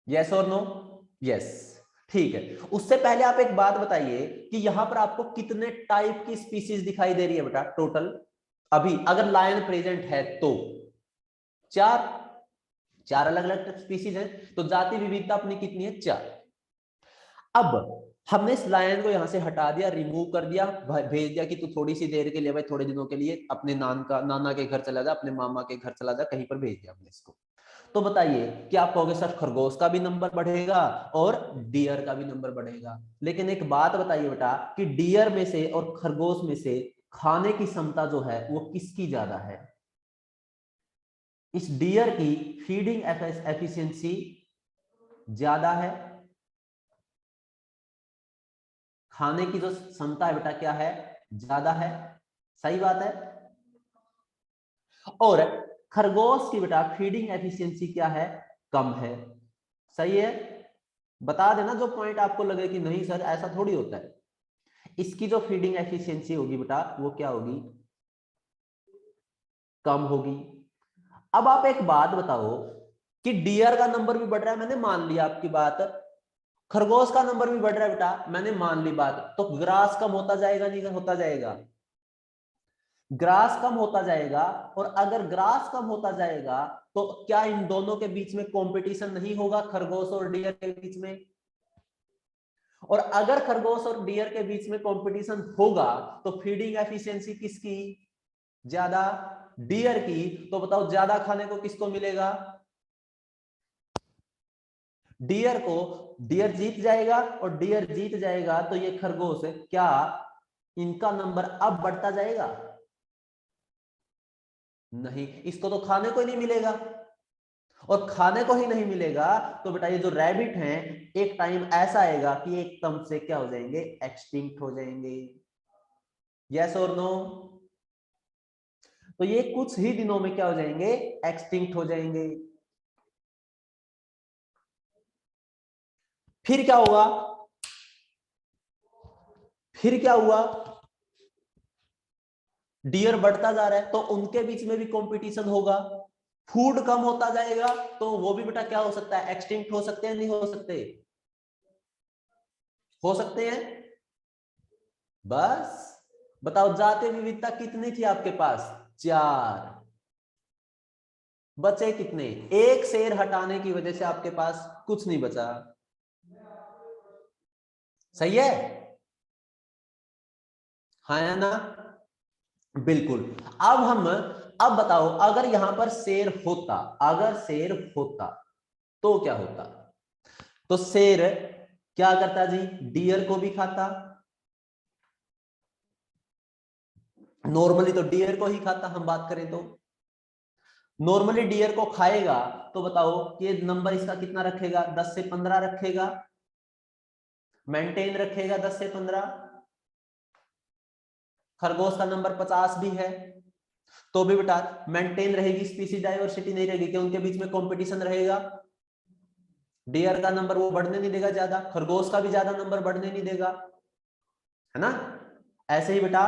यस और नो? यस। ठीक है, उससे पहले आप एक बात बताइए कि यहां पर आपको कितने टाइप की स्पीसीज दिखाई दे रही है बेटा टोटल? अभी अगर लायन प्रेजेंट है तो 4, 4 अलग अलग स्पीसीज हैं, तो जाति विविधता अपनी कितनी है? 4। अब हमने इस लायन को यहां से हटा दिया, रिमूव कर दिया, भेज दिया कि तू थोड़ी सी देर के लिए भाई, थोड़े दिनों के लिए अपने नाना के घर चला जा, अपने मामा के घर चला जा, कहीं पर भेज दिया हमने इसको। तो बताइए कि आप कहोगे सर खरगोश का भी नंबर बढ़ेगा और डियर का भी नंबर बढ़ेगा, लेकिन एक बात बताइए बेटा कि डियर में से और खरगोश में से खाने की क्षमता जो है वो किसकी ज्यादा है? इस डियर की फीडिंग एफिशिएंसी ज्यादा है, खाने की जो क्षमता है बेटा क्या है? ज्यादा है। सही बात है। और खरगोश की बेटा फीडिंग एफिशिएंसी क्या है? कम है। सही है। बता देना जो पॉइंट आपको लगे कि नहीं सर ऐसा थोड़ी होता है। इसकी जो फीडिंग एफिशिएंसी होगी बेटा वो क्या होगी? कम होगी। अब आप एक बात बताओ कि डियर का नंबर भी बढ़ रहा है, मैंने मान लिया आपकी बात, खरगोश का नंबर भी बढ़ रहा है बेटा, मैंने मान ली बात, तो ग्रास कम होता जाएगा नहीं होता जाएगा? ग्रास कम होता जाएगा, और अगर ग्रास कम होता जाएगा तो क्या इन दोनों के बीच में कंपटीशन नहीं होगा, खरगोश और डियर के बीच में? और अगर खरगोश और डियर के बीच में कंपटीशन होगा तो फीडिंग एफिशिएंसी किसकी ज्यादा? डियर की। तो बताओ ज्यादा खाने को किसको मिलेगा? डियर को। डियर जीत जाएगा, और डियर जीत जाएगा तो ये खरगोश, क्या इनका नंबर अब बढ़ता जाएगा? नहीं, इसको तो खाने को ही नहीं मिलेगा, और खाने को ही नहीं मिलेगा तो बेटा ये जो रैबिट हैं एक टाइम ऐसा आएगा कि एकदम से क्या हो जाएंगे, एक्सटिंक्ट हो जाएंगे। यस और नो? तो ये कुछ ही दिनों में क्या हो जाएंगे, एक्सटिंक्ट हो जाएंगे। फिर क्या होगा? फिर क्या हुआ? डियर बढ़ता जा रहा है तो उनके बीच में भी कंपटीशन होगा, फूड कम होता जाएगा तो वो भी बेटा क्या हो सकता है, एक्सटिंक्ट हो सकते हैं, नहीं हो सकते? हो सकते हैं। बस बताओ जातीय विविधता कितनी थी आपके पास? 4। बचे कितने? एक शेर हटाने की वजह से आपके पास कुछ नहीं बचा। सही है? हाँ या ना? बिल्कुल। अब बताओ अगर यहां पर शेर होता, अगर शेर होता तो क्या होता? तो शेर क्या करता जी, डियर को भी खाता। नॉर्मली तो डियर को ही खाता, हम बात करें तो नॉर्मली डियर को खाएगा, तो बताओ ये नंबर इसका कितना रखेगा, 10 से 15 रखेगा, मेंटेन रखेगा 10 से 15। खरगोश का नंबर 50 भी है तो भी बेटा मेंटेन रहेगी, स्पीसीज डाइवर्सिटी नहीं रहेगी, कि उनके बीच में कंपटीशन रहेगा। डियर का नंबर वो बढ़ने नहीं देगा ज्यादा, खरगोश का भी ज्यादा नंबर बढ़ने नहीं देगा, है ना? ऐसे ही बेटा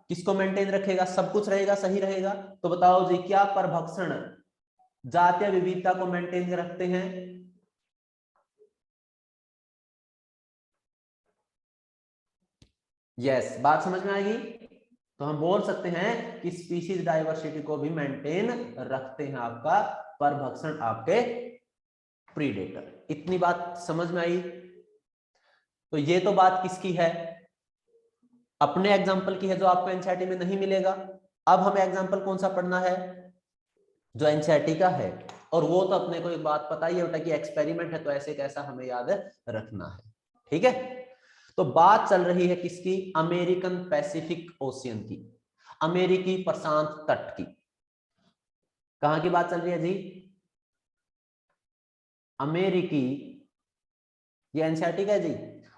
किसको मेंटेन रखेगा, सब कुछ रहेगा, सही रहेगा। तो बताओ जी क्या परभक्षण जातीय विविधता को मेंटेन रखते हैं? यस, बात समझ में आएगी? तो हम बोल सकते हैं कि स्पीशीज डाइवर्सिटी को भी मेंटेन रखते हैं आपका परभक्षण, आपके प्रीडेटर। इतनी बात समझ में आई? तो ये तो बात किसकी है, अपने एग्जाम्पल की है, जो आपको एनसीईआरटी में नहीं मिलेगा। अब हमें एग्जाम्पल कौन सा पढ़ना है, जो एनसीईआरटी का है, और वो तो अपने को एक बात पता ही है बेटा कि एक्सपेरिमेंट है, तो ऐसे कैसा हमें याद रखना है। ठीक है? तो बात चल रही है किसकी, अमेरिकन पैसिफिक ओशियन की, अमेरिकी प्रशांत तट की। कहां की बात चल रही है जी? अमेरिकी, ये एनसीईआरटी का है जी,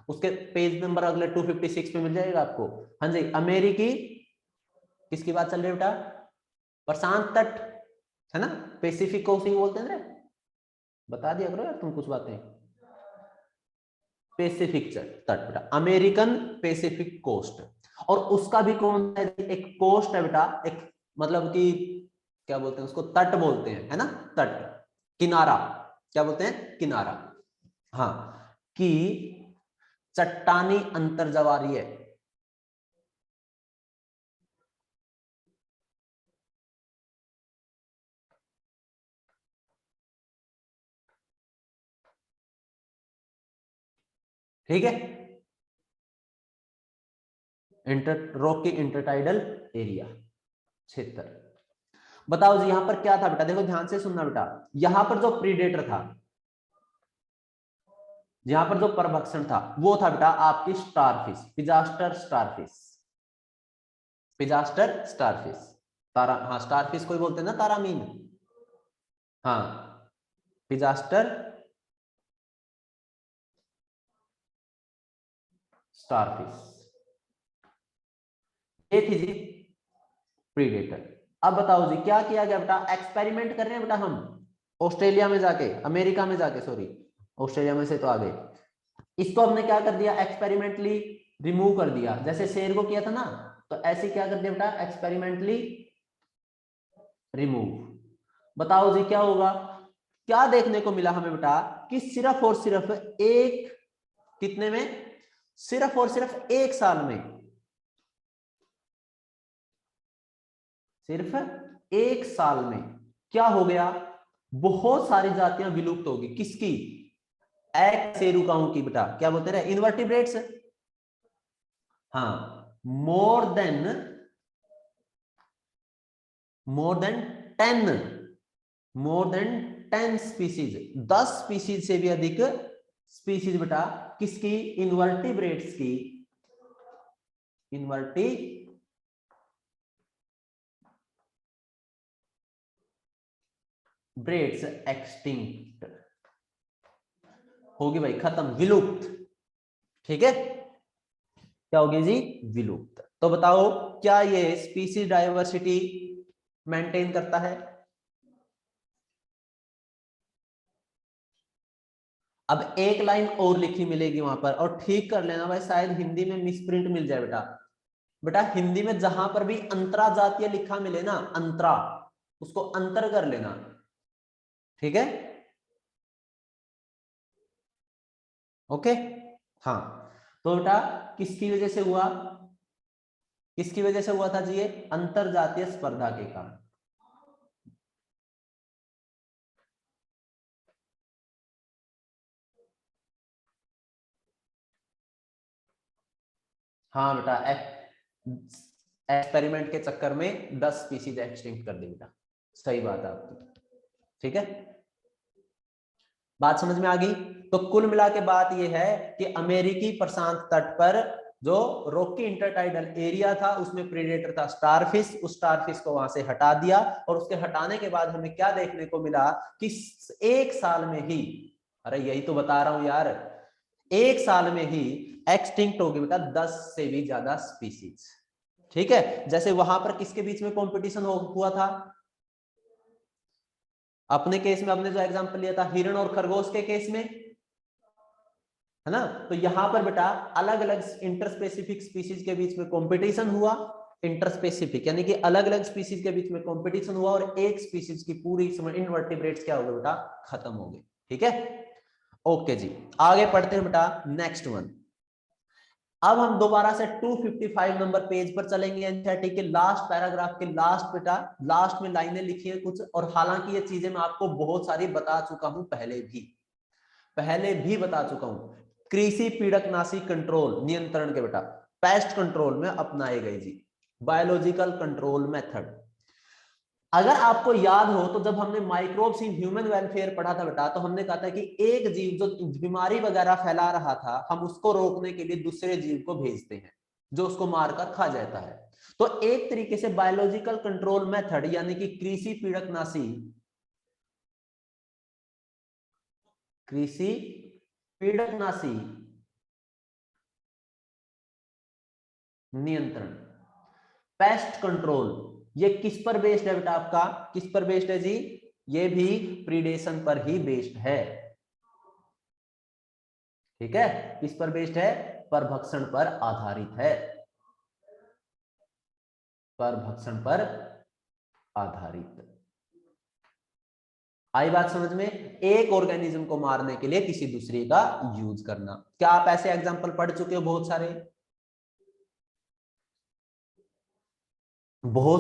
उसके पेज नंबर अगले 256 पे मिल जाएगा आपको। हाँ जी, अमेरिकी किसकी बात चल रही है बेटा, प्रशांत तट, है ना? पैसिफिक को उसी बोलते हैं ना, बता दिया करो यार तुम कुछ बातें। पैसिफिक तट बेटा, अमेरिकन पैसिफिक कोस्ट। और उसका भी कौन सा एक कोस्ट है बेटा, एक मतलब कि क्या बोलते हैं उसको, तट बोलते हैं, है ना? तट, किनारा, क्या बोलते हैं, किनारा। हाँ, कि चट्टानी अंतर्जवारीय, ठीक है, रॉक की इंटरटाइडल एरिया, क्षेत्र। बताओ जी यहां पर क्या था बेटा, देखो ध्यान से सुनना बेटा, यहां पर जो प्रीडेटर था, यहां पर जो परभक्षण था वो था बेटा आपकी starfish, pisaster starfish, pisaster starfish, तारा, हाँ स्टारफिश कोई बोलते हैं ना, तारामीन, हाँ, पिजास्टर स्टारफिश, ये थी जी प्रीडेटर। अब बताओ जी क्या किया गया बेटा, एक्सपेरिमेंट कर रहे हैं बेटा हम ऑस्ट्रेलिया में जाके, अमेरिका में जाके, सॉरी ऑस्ट्रेलिया में से तो आ गए, इसको हमने क्या कर दिया, एक्सपेरिमेंटली रिमूव कर दिया, जैसे शेर को किया था ना, तो ऐसे क्या कर दिया बेटा, एक्सपेरिमेंटली रिमूव। बताओ जी क्या होगा? क्या देखने को मिला हमें बेटा कि सिर्फ और सिर्फ एक, कितने में? सिर्फ और सिर्फ एक साल में, सिर्फ एक साल में क्या हो गया? बहुत सारी जातियां विलुप्त होगी। किसकी? एक्सेरुकाओं की बेटा। क्या बोलते रहे? इनवर्टिब्रेट्स। हाँ, more than more than 10, more than 10 species, 10 species से भी अधिक स्पीसीज बेटा किसकी? इनवर्टिब्रेट्स की, इनवर्टिब्रेट्स एक्सटिंक्ट होगी भाई, खत्म, विलुप्त। ठीक है, क्या होगी जी? विलुप्त। तो बताओ क्या ये स्पीसीज डाइवर्सिटी मेंटेन करता है? अब एक लाइन और लिखी मिलेगी वहां पर, और ठीक कर लेना भाई, शायद हिंदी में मिसप्रिंट मिल जाए बेटा। बेटा हिंदी में जहां पर भी अंतरा जातीय लिखा मिले ना, अंतरा, उसको अंतर कर लेना। ठीक है, ओके। हाँ, तो बेटा किसकी वजह से हुआ? किसकी वजह से हुआ था जी? ये अंतर जातीय स्पर्धा के कारण। हाँ बेटा, एक्सपेरिमेंट के चक्कर में 10 स्पीसीज एक्सटिंक्ट कर दी बेटा। सही बात है आपकी। ठीक है, बात समझ में आ गई? तो कुल मिला के बात यह है कि अमेरिकी प्रशांत तट पर जो रॉकी इंटरटाइडल एरिया था उसमें प्रेडेटर था स्टारफिश, उस स्टारफिश को वहां से हटा दिया, और उसके हटाने के बाद हमें क्या देखने को मिला कि एक साल में ही, अरे यही तो बता रहा हूं यार, एक साल में ही एक्सटिंक्ट हो गई बेटा 10 से भी ज्यादा स्पीसीज। ठीक है, जैसे वहां पर किसके बीच में कंपटीशन हुआ था? अपने केस में अपने जो एग्जांपल लिया था हिरण और खरगोश के केस में, है ना? तो यहां पर बेटा अलग अलग इंटरस्पेसिफिक स्पीसीज के बीच में कंपटीशन हुआ। इंटरस्पेसिफिक यानी कि अलग अलग स्पीसीज के बीच में कंपटीशन हुआ, और एक स्पीसीज की पूरी इनवर्टिब्रेट्स क्या हो गए बेटा? खत्म हो गए। ठीक है, ओके जी, आगे पढ़ते हैं बेटा नेक्स्ट वन। अब हम दोबारा से 255 नंबर पेज पर चलेंगे, एनसीईआरटी के लास्ट पैराग्राफ के लास्ट बेटा, लास्ट में लाइनें लिखी है कुछ, और हालांकि ये चीजें मैं आपको बहुत सारी बता चुका हूं, पहले भी बता चुका हूं। कृषि पीड़कनाशी कंट्रोल नियंत्रण के बेटा पेस्ट कंट्रोल में अपनाए गए जी, बायोलॉजिकल कंट्रोल मेथड। अगर आपको याद हो तो जब हमने माइक्रोब्स इन ह्यूमन वेलफेयर पढ़ा था बेटा, तो हमने कहा था कि एक जीव जो बीमारी वगैरह फैला रहा था, हम उसको रोकने के लिए दूसरे जीव को भेजते हैं जो उसको मारकर खा जाता है। तो एक तरीके से बायोलॉजिकल कंट्रोल मेथड यानी कि कृषि पीड़कनाशी नियंत्रण, पेस्ट कंट्रोल, ये किस पर बेस्ड है बेटा? आपका किस पर बेस्ड है जी? ये भी प्रीडेशन पर ही बेस्ड है। ठीक है, किस पर बेस्ड है? परभक्षण पर आधारित है, परभक्षण पर आधारित। आई बात समझ में? एक ऑर्गेनिज्म को मारने के लिए किसी दूसरे का यूज करना। क्या आप ऐसे एग्जांपल पढ़ चुके हो? बहुत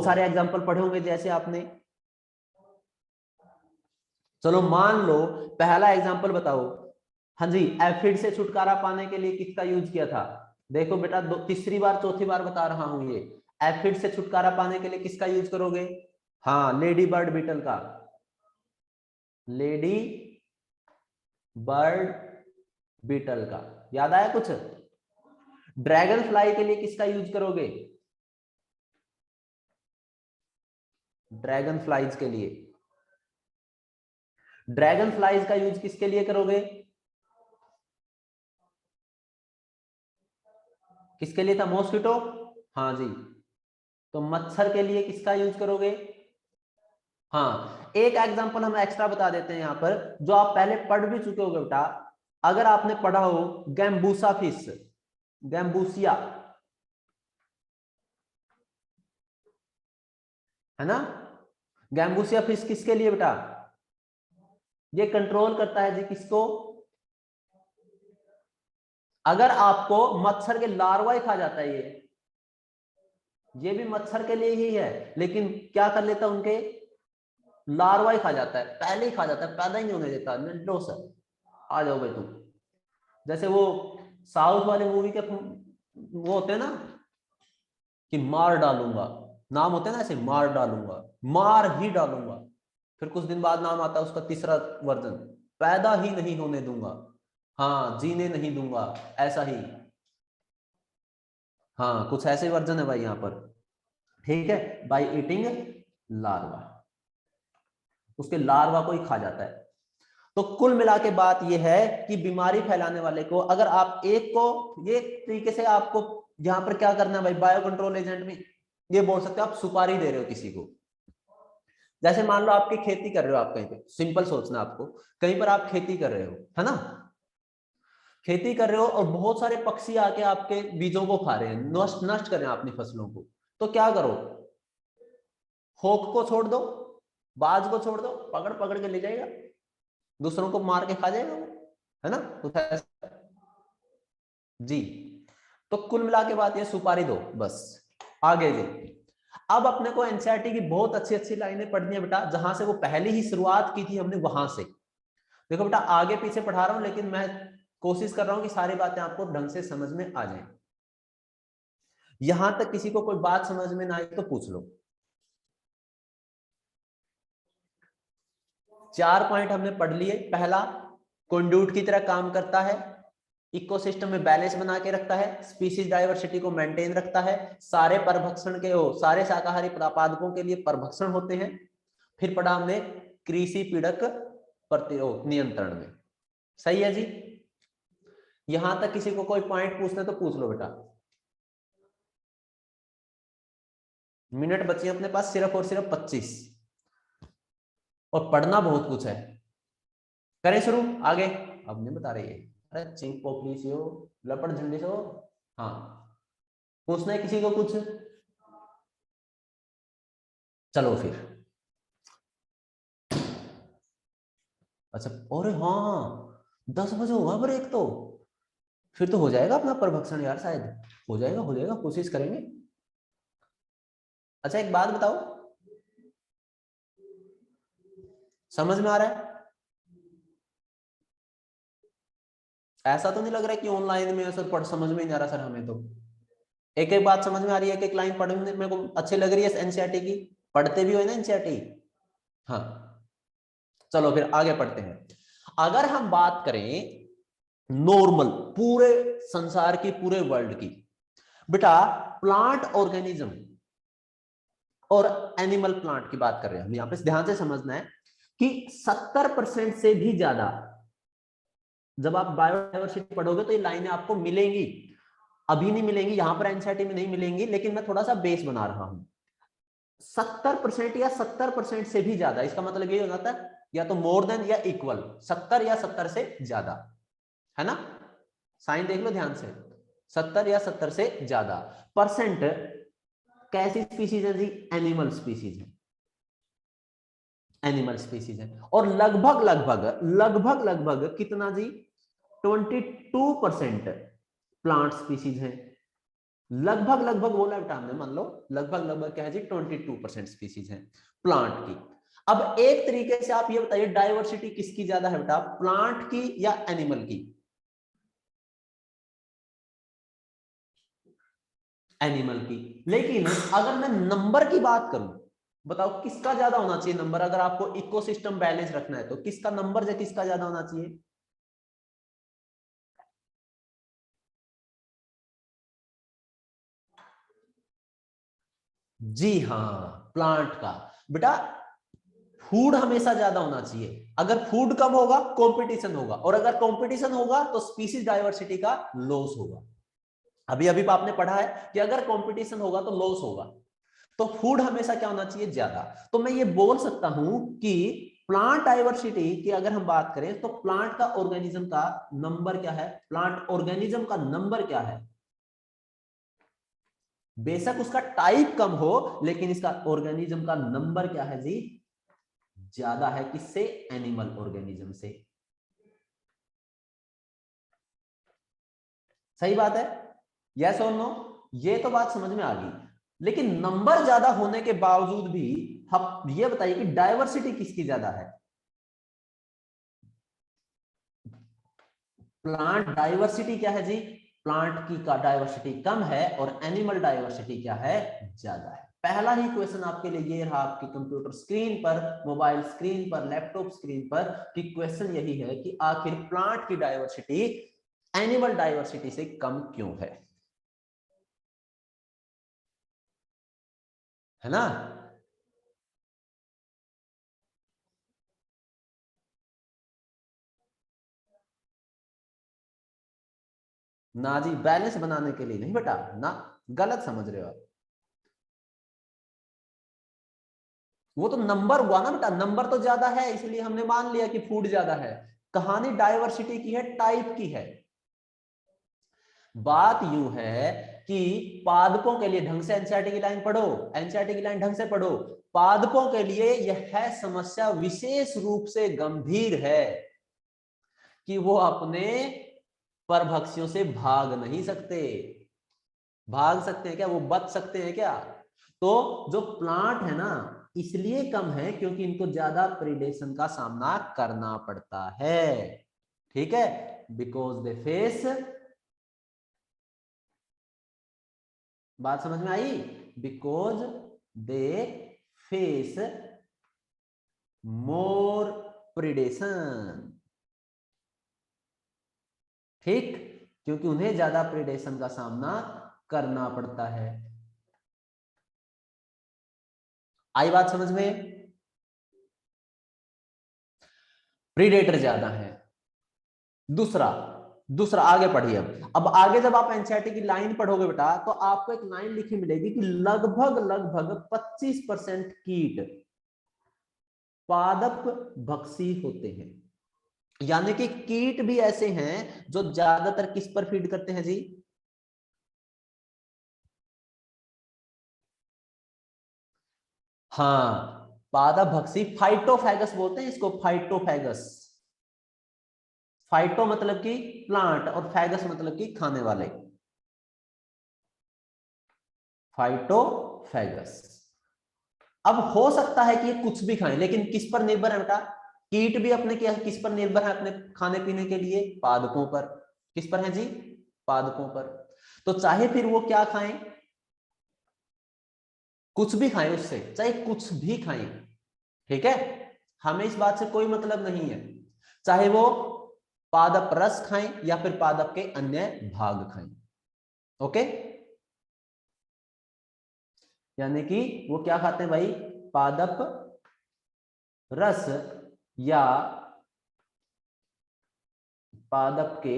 सारे एग्जांपल पढ़े होंगे जैसे आपने। चलो मान लो पहला एग्जांपल बताओ। हाँ जी, एफिड से छुटकारा पाने के लिए किसका यूज किया था? देखो बेटा, तीसरी बार चौथी बार बता रहा हूं, ये एफिड से छुटकारा पाने के लिए किसका यूज करोगे? हाँ, लेडी बर्ड बीटल का, लेडी बर्ड बीटल का। याद आया कुछ? ड्रैगन फ्लाई के लिए किसका यूज करोगे? ड्रैगन फ्लाइज के लिए, ड्रैगन फ्लाइज का यूज किसके लिए करोगे? किसके लिए था? मॉस्किटो। हाँ जी, तो मच्छर के लिए किसका यूज करोगे? हाँ, एक एग्जांपल हम एक्स्ट्रा बता देते हैं यहां पर, जो आप पहले पढ़ भी चुके होगे बेटा। अगर आपने पढ़ा हो गैम्बूसा फिश, गैम्बूसिया, है ना? गैम्बूसिया फिश किसके लिए बेटा? ये कंट्रोल करता है जी किसको? अगर आपको मच्छर के लार्वा ही खा जाता है, ये भी मच्छर के लिए ही है, लेकिन क्या कर लेता है, उनके लार्वा ही खा जाता है, पहले ही खा जाता है, पैदा ही नहीं होने देता। लो सर आ जाओ भाई तुम। जैसे वो साउथ वाले मूवी के वो होते हैं ना कि मार डालूंगा, नाम होते हैं ना ऐसे, मार डालूंगा, मार ही डालूंगा, फिर कुछ दिन बाद नाम आता है उसका तीसरा वर्जन, पैदा ही नहीं होने दूंगा, हाँ जीने नहीं दूंगा, ऐसा ही। हाँ कुछ ऐसे वर्जन है भाई यहाँ पर, ठीक है, बाय ईटिंग लार्वा, उसके लार्वा को ही खा जाता है। तो कुल मिला के बात यह है कि बीमारी फैलाने वाले को अगर आप एक को ये तरीके से, आपको यहां पर क्या करना है भाई, बायो कंट्रोल एजेंट में ये बोल सकते हो आप सुपारी दे रहे हो किसी को। जैसे मान लो आपकी खेती कर रहे हो, आप कहीं पे, सिंपल सोचना आपको, कहीं पर आप खेती कर रहे हो, है ना, खेती कर रहे हो और बहुत सारे पक्षी आके आपके बीजों को खा रहे हैं, नष्ट कर रहे हैं अपनी फसलों को, तो क्या करो, होक को छोड़ दो, बाज को छोड़ दो, पकड़ पकड़ के ले जाएगा, दूसरों को मार के खा जाएगा वो, है ना, कुछ ऐसा जी। तो कुल मिला के बात ये, सुपारी दो बस। आगे जी, अब अपने को एनसीईआरटी की बहुत अच्छी अच्छी लाइनें पढ़नी है बेटा, जहां से वो पहले ही शुरुआत की थी हमने वहां से। देखो बेटा आगे पीछे पढ़ा रहा हूं, लेकिन मैं कोशिश कर रहा हूं कि सारी बातें आपको ढंग से समझ में आ जाए। यहां तक किसी को कोई बात समझ में ना आई तो पूछ लो। 4 पॉइंट हमने पढ़ लिए। पहला, कंड्यूट की तरह काम करता है, इकोसिस्टम में बैलेंस बना के रखता है, स्पीसीज डाइवर्सिटी को मेंटेन रखता है, सारे परभक्षण के सारे शाकाहारी पादपों के लिए परभक्षण होते हैं। फिर पढ़ा हमने कृषि पीड़क नियंत्रण में। सही है जी। यहां तक किसी को कोई पॉइंट पूछना तो पूछ लो बेटा। मिनट बचे अपने पास सिर्फ और सिर्फ 25, और पढ़ना बहुत कुछ है। करें शुरू आगे? अब नहीं बता रही है, अरे चिंक पोपली से हो, लपड़ झंडे से हो, हाँ पूछना है किसी को कुछ? चलो फिर। अच्छा, अरे हाँ 10 बजे होगा ब्रेक, तो फिर तो हो जाएगा अपना परभक्षण यार, शायद हो जाएगा, कोशिश करेंगे। अच्छा एक बात बताओ, समझ में आ रहा है? ऐसा तो नहीं लग रहा है कि ऑनलाइन में सर पढ़ समझ में नहीं आ रहा सर हमें तो? एक एक बात समझ में आ रही है, एक एक लाइन पढ़ने मेरे को अच्छी लग रही है एनसीईआरटी की, पढ़ते भी हो ना एनसीईआरटी? हाँ चलो फिर आगे पढ़ते हैं। अगर हम बात करें नॉर्मल पूरे संसार की, पूरे वर्ल्ड की, बेटा प्लांट ऑर्गेनिज्म और एनिमल प्लांट की बात कर रहे हैं हम, यहां पे ध्यान से समझना है कि 70% से भी ज्यादा, जब आप बायोडाइवर्सिटी पढ़ोगे तो ये लाइनें आपको मिलेंगी, अभी नहीं मिलेंगी यहां पर एनसीईआरटी में नहीं मिलेंगी, लेकिन मैं थोड़ा सा बेस बना रहा हूं। 70% या 70% से भी ज्यादा, इसका मतलब ये हो जाता है या तो मोर देन या इक्वल, 70 या 70 से ज्यादा, है ना, साइन देख लो ध्यान से, 70 या 70 से ज्यादा परसेंट कैसी स्पीसीज है जी? एनिमल स्पीसीज है, एनिमल स्पीसीज है। और लगभग लगभग लगभग लगभग कितना जी? 22% प्लांट स्पीसीज है। लगभग लगभग बोला बेटा हमने, मान लो लगभग लगभग क्या है जी? 22% स्पीसीज है प्लांट की। अब एक तरीके से आप ये बताइए डाइवर्सिटी किसकी ज्यादा है बेटा, प्लांट की या एनिमल की? एनिमल की। लेकिन अगर मैं नंबर की बात करूं, बताओ किसका ज्यादा होना चाहिए नंबर, अगर आपको इकोसिस्टम बैलेंस रखना है तो किसका नंबर या किसका ज्यादा होना चाहिए? जी हाँ, प्लांट का। बेटा फूड हमेशा ज्यादा होना चाहिए, अगर फूड कम होगा कंपटीशन होगा, और अगर कंपटीशन होगा तो स्पीसीज डाइवर्सिटी का लॉस होगा। अभी अभी आपने पढ़ा है कि अगर कंपटीशन होगा तो लॉस होगा, तो फूड हमेशा क्या होना चाहिए? ज्यादा। तो मैं ये बोल सकता हूं कि प्लांट डाइवर्सिटी की अगर हम बात करें तो प्लांट का ऑर्गेनिज्म का नंबर क्या है, प्लांट ऑर्गेनिज्म का नंबर क्या है? बेशक उसका टाइप कम हो, लेकिन इसका ऑर्गेनिज्म का नंबर क्या है जी? ज्यादा है किससे? एनिमल ऑर्गेनिज्म से। सही बात है, यस और नो? ये तो बात समझ में आ गई। लेकिन नंबर ज्यादा होने के बावजूद भी हम ये बताइए कि डाइवर्सिटी किसकी ज्यादा है? प्लांट डाइवर्सिटी क्या है जी? प्लांट की का डाइवर्सिटी कम है और एनिमल डाइवर्सिटी क्या है? ज्यादा है। पहला ही क्वेश्चन आपके लिए ये रहा आपकी कंप्यूटर स्क्रीन पर, मोबाइल स्क्रीन पर, लैपटॉप स्क्रीन पर, कि क्वेश्चन यही है कि आखिर प्लांट की डाइवर्सिटी एनिमल डाइवर्सिटी से कम क्यों है ना? ना जी, बैलेंस बनाने के लिए नहीं बेटा, ना, गलत समझ रहे हो आप। वो तो नंबर हुआ ना बेटा, नंबर तो ज्यादा है इसलिए हमने मान लिया कि फूड ज्यादा है। कहानी डाइवर्सिटी की है, टाइप की है। बात यूं है कि पादपों के लिए, ढंग से एनसीईआरटी की लाइन पढ़ो, एनसीईआरटी की लाइन ढंग से पढ़ो, पादपों के लिए यह समस्या विशेष रूप से गंभीर है कि वो अपने परभक्षियों से भाग नहीं सकते। भाग सकते हैं क्या? वो बच सकते हैं क्या? तो जो प्लांट है ना, इसलिए कम है क्योंकि इनको ज्यादा प्रीडेशन का सामना करना पड़ता है। ठीक है, बिकॉज दे फेस, बात समझ में आई? Because they face more predation. ठीक, क्योंकि उन्हें ज्यादा प्रीडेशन का सामना करना पड़ता है। आई बात समझ में? प्रीडेटर ज्यादा है। दूसरा, दूसरा आगे पढ़िए। अब आगे जब आप एनसीईआरटी की लाइन पढ़ोगे बेटा, तो आपको एक लाइन लिखी मिलेगी कि लगभग लगभग 25% कीट पादप भक्षी होते हैं। यानी कि कीट भी ऐसे हैं जो ज्यादातर किस पर फीड करते हैं जी? हाँ, पादप भक्षी, फाइटोफैगस बोलते हैं इसको, फाइटोफैगस। फाइटो मतलब कि प्लांट और फैगस मतलब कि खाने वाले, फाइटोफैगस। अब हो सकता है कि ये कुछ भी खाएं, लेकिन किस पर निर्भर है बेटा? कीट भी अपने क्या, किस पर निर्भर है अपने खाने पीने के लिए? पादपों पर। किस पर है जी? पादपों पर। तो चाहे फिर वो क्या खाएं, कुछ भी खाएं उससे, चाहे कुछ भी खाएं, ठीक है, हमें इस बात से कोई मतलब नहीं है। चाहे वो पादप रस खाएं या फिर पादप के अन्य भाग खाएं। ओके, यानी कि वो क्या खाते हैं भाई? पादप रस या पादप के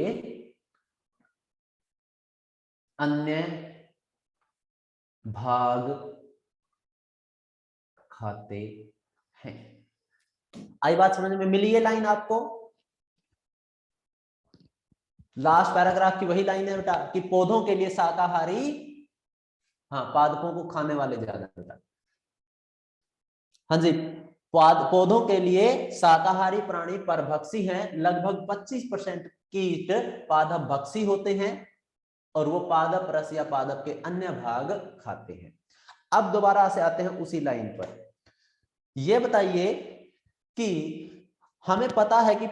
अन्य भाग खाते हैं। आई बात समझ में? मिली ये लाइन आपको? लास्ट पैराग्राफ की वही लाइन है बेटा कि पौधों के लिए शाकाहारी, हाँ, पादपों को खाने वाले ज्यादा बेटा। हाँ जी, पौधों के लिए शाकाहारी प्राणी परभक्षी हैं। लगभग 25% कीट पादप भक्षी होते हैं और वो पादप रस या पादप के अन्य भाग खाते हैं। अब दोबारा से आते हैं उसी लाइन पर। ये बताइए कि हमें पता है कि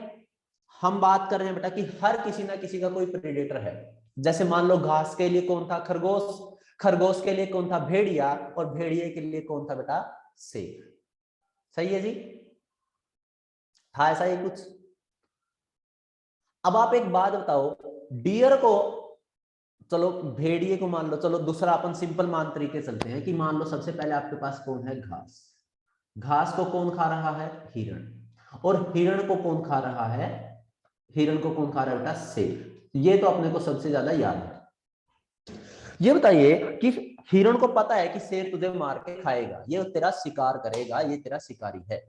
हम बात कर रहे हैं बेटा कि हर किसी ना किसी का कोई प्रेडेटर है। जैसे मान लो घास के लिए कौन था? खरगोश। खरगोश के लिए कौन था? भेड़िया। और भेड़िए के लिए कौन था बेटा? शेर। सही है जी? था ऐसा ही कुछ? अब आप एक बात बताओ, डियर को, चलो भेड़िए को मान लो, चलो दूसरा अपन सिंपल मान तरीके चलते हैं कि मान लो सबसे पहले आपके पास कौन है? घास। घास को कौन खा रहा है? हिरण। और हिरण को कौन खा रहा है? हिरण को कौन खा रहा है बेटा? शेर। ये तो अपने को सबसे ज्यादा याद है। ये बताइए कि हिरण को पता है कि शेर तुझे मार के खाएगा, ये तेरा शिकार करेगा, ये तेरा शिकारी है,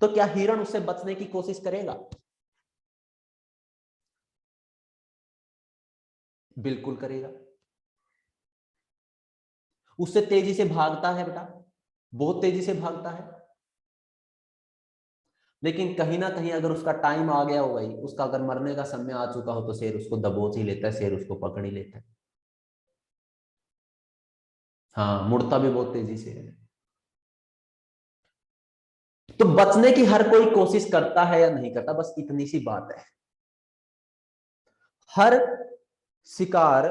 तो क्या हिरण उससे बचने की कोशिश करेगा? बिल्कुल करेगा। उससे तेजी से भागता है बेटा, बहुत तेजी से भागता है। लेकिन कहीं ना कहीं अगर उसका टाइम आ गया हो भाई, उसका अगर मरने का समय आ चुका हो, तो शेर उसको दबोच ही लेता है, शेर उसको पकड़ ही लेता है। हाँ, मुड़ता भी बहुत तेजी से है। तो बचने की हर कोई कोशिश करता है या नहीं करता, बस इतनी सी बात है। हर शिकार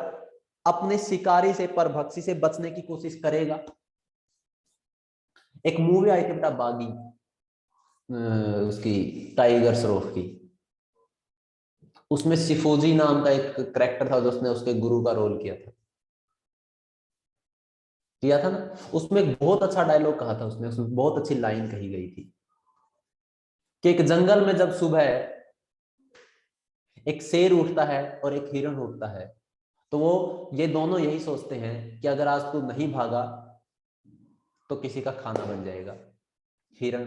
अपने शिकारी से, परभक्षी से बचने की कोशिश करेगा। एक मूवी आई थी बेटा बागी, उसकी टाइगर श्रॉफ की। उसमें सिफोजी नाम का एक करेक्टर था, जिसने उसके गुरु का रोल किया था ना। उसमें एक बहुत अच्छा डायलॉग कहा था उसने, उसमें बहुत अच्छी लाइन कही गई थी कि एक जंगल में जब सुबह एक शेर उठता है और एक हिरण उठता है, तो वो ये दोनों यही सोचते हैं कि अगर आज तू नहीं भागा तो किसी का खाना बन जाएगा, हिरण।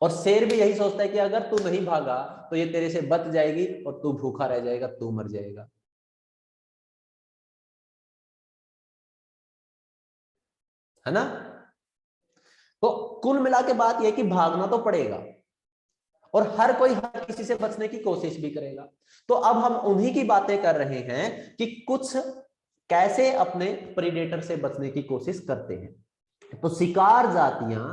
और शेर भी यही सोचता है कि अगर तू नहीं भागा तो ये तेरे से बच जाएगी और तू भूखा रह जाएगा, तू मर जाएगा। है ना। तो कुल मिला के बात यह कि भागना तो पड़ेगा, और हर कोई हर किसी से बचने की कोशिश भी करेगा। तो अब हम उन्हीं की बातें कर रहे हैं कि कुछ कैसे अपने प्रीडेटर से बचने की कोशिश करते हैं। तो शिकार जातियां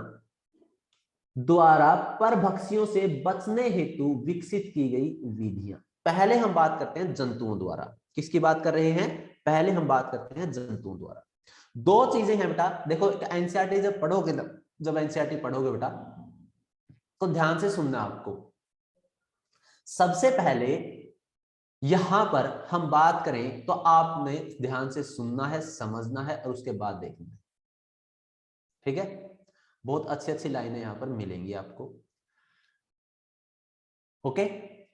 द्वारा परभक्षियों से बचने हेतु विकसित की गई विधियां। पहले हम बात करते हैं जंतुओं द्वारा। किसकी बात कर रहे हैं? पहले हम बात करते हैं जंतुओं द्वारा। दो चीजें हैं बेटा, देखो एनसीईआरटी जब पढ़ोगे ना, जब एनसीईआरटी पढ़ोगे बेटा, तो ध्यान से सुनना आपको। सबसे पहले यहां पर हम बात करें तो आपने ध्यान से सुनना है, समझना है और उसके बाद देखना है। ठीक है, बहुत अच्छी अच्छी लाइनें यहां पर मिलेंगी आपको। ओके,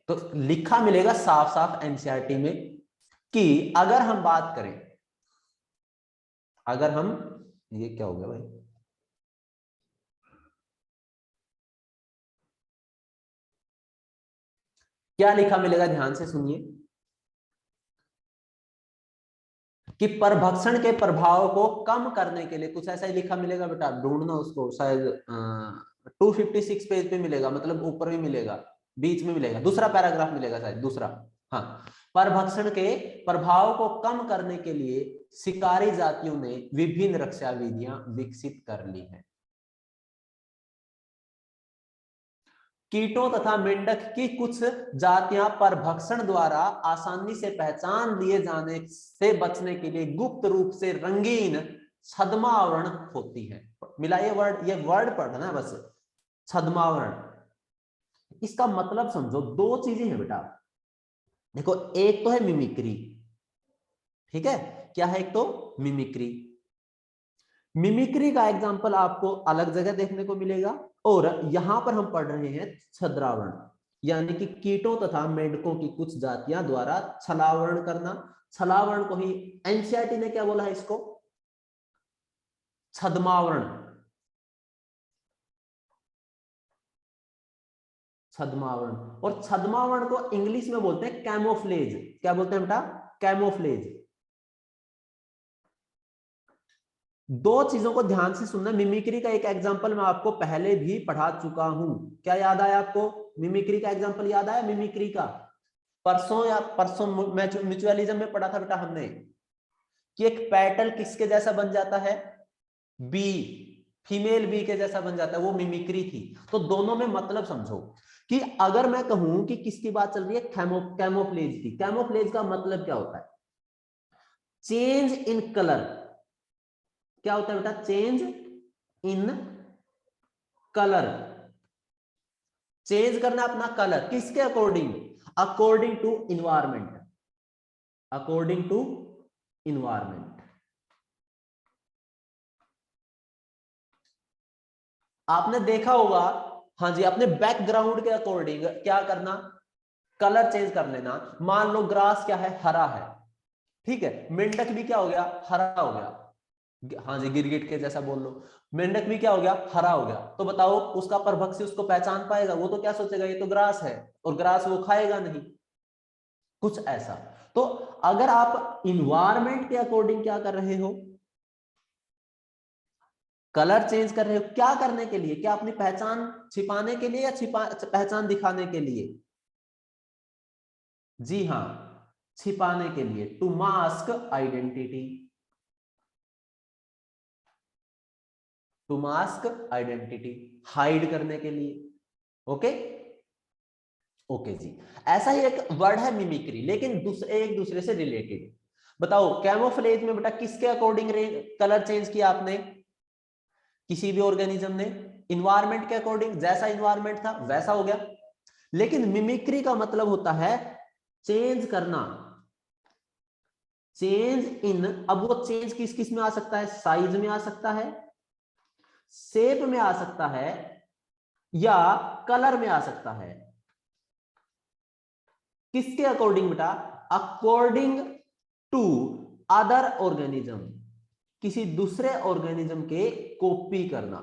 तो लिखा मिलेगा साफ साफ एनसीईआरटी में कि अगर हम बात करें, अगर हम, ये क्या हो गया भाई, क्या लिखा मिलेगा, ध्यान से सुनिए, कि परभक्षण के प्रभाव को कम करने के लिए कुछ ऐसा ही लिखा मिलेगा बेटा, ढूंढना उसको, शायद 256 पेज पे मिलेगा, मतलब ऊपर भी मिलेगा, बीच में मिलेगा, दूसरा पैराग्राफ मिलेगा शायद, दूसरा। हाँ, परभक्षण के प्रभाव को कम करने के लिए शिकारी जातियों ने विभिन्न रक्षा विधियां विकसित कर ली हैं। कीटों तथा मेंढक की कुछ जातियां परभक्षण द्वारा आसानी से पहचान लिए जाने से बचने के लिए गुप्त रूप से रंगीन छद्मावरण होती है। मिला ये वर्ड पढ़ना बस, छद्मावरण। इसका मतलब समझो, दो चीजें हैं बेटा। देखो, एक तो है मिमिक्री, ठीक है, क्या है? एक तो मिमिक्री। मिमिक्री का एग्जांपल आपको अलग जगह देखने को मिलेगा, और यहां पर हम पढ़ रहे हैं छद्रावरण, यानी कि कीटों तथा मेंढकों की कुछ जातियां द्वारा छलावरण करना। छलावरण को ही एनसीईआरटी ने क्या बोला है? इसको छद्मावरण। छद्मावरण, और छद्मावरण को इंग्लिश में बोलते हैं कैमोफ्लेज। क्या बोलते हैं बेटा? कैमोफ्लेज। दो चीजों को ध्यान से सुनना। मिमिक्री का एक एग्जांपल मैं आपको पहले भी पढ़ा चुका हूं। क्या याद आया आपको? मिमिक्री का एग्जांपल याद आया? मिमिक्री का परसों, या परसों म्यूचुअलिज्म में पढ़ा था बेटा हमने, कि एक पेटल किसके जैसा बन जाता है? बी, फीमेल बी के जैसा बन जाता है, वो मिमिक्री थी। तो दोनों में मतलब समझो, कि अगर मैं कहूं कि किसकी बात चल रही है, कैमोफ्लेज की। कैमोफ्लेज का मतलब क्या होता है? Change in colour. क्या होता है बेटा? Change in colour. चेंज करना अपना कलर, किसके according? According to environment. According to environment. आपने देखा होगा, हाँ जी, अपने बैकग्राउंड के अकॉर्डिंग क्या करना? कलर चेंज कर लेना। मान लो ग्रास क्या है? हरा है, ठीक है। मेंढक भी क्या हो गया? हरा हो गया। हाँ जी, गिरगिट के जैसा बोल लो। मेंढक भी क्या हो गया? हरा हो गया। तो बताओ, उसका परभक्षी उसको पहचान पाएगा? वो तो क्या सोचेगा, ये तो ग्रास है, और ग्रास वो खाएगा नहीं, कुछ ऐसा। तो अगर आप इन्वायरमेंट के अकॉर्डिंग क्या कर रहे हो, कलर चेंज कर रहे हो क्या करने के लिए? क्या अपनी पहचान छिपाने के लिए या पहचान दिखाने के लिए? जी हाँ, छिपाने के लिए, to mask identity, to mask identity, hide करने के लिए। ओके ओके जी। ऐसा ही एक वर्ड है मिमिक्री, लेकिन एक दूसरे से रिलेटेड। बताओ कैमोफ्लेज में बेटा किसके अकॉर्डिंग कलर चेंज किया आपने? किसी भी ऑर्गेनिज्म ने इन्वायरमेंट के अकॉर्डिंग, जैसा इन्वायरमेंट था वैसा हो गया। लेकिन मिमिक्री का मतलब होता है चेंज करना, चेंज इन, अब वो चेंज किस किस में आ सकता है? साइज में आ सकता है, शेप में आ सकता है, या कलर में आ सकता है। किसके अकॉर्डिंग बेटा? अकॉर्डिंग टू अदर ऑर्गेनिज्म, किसी दूसरे ऑर्गेनिज्म के कॉपी करना।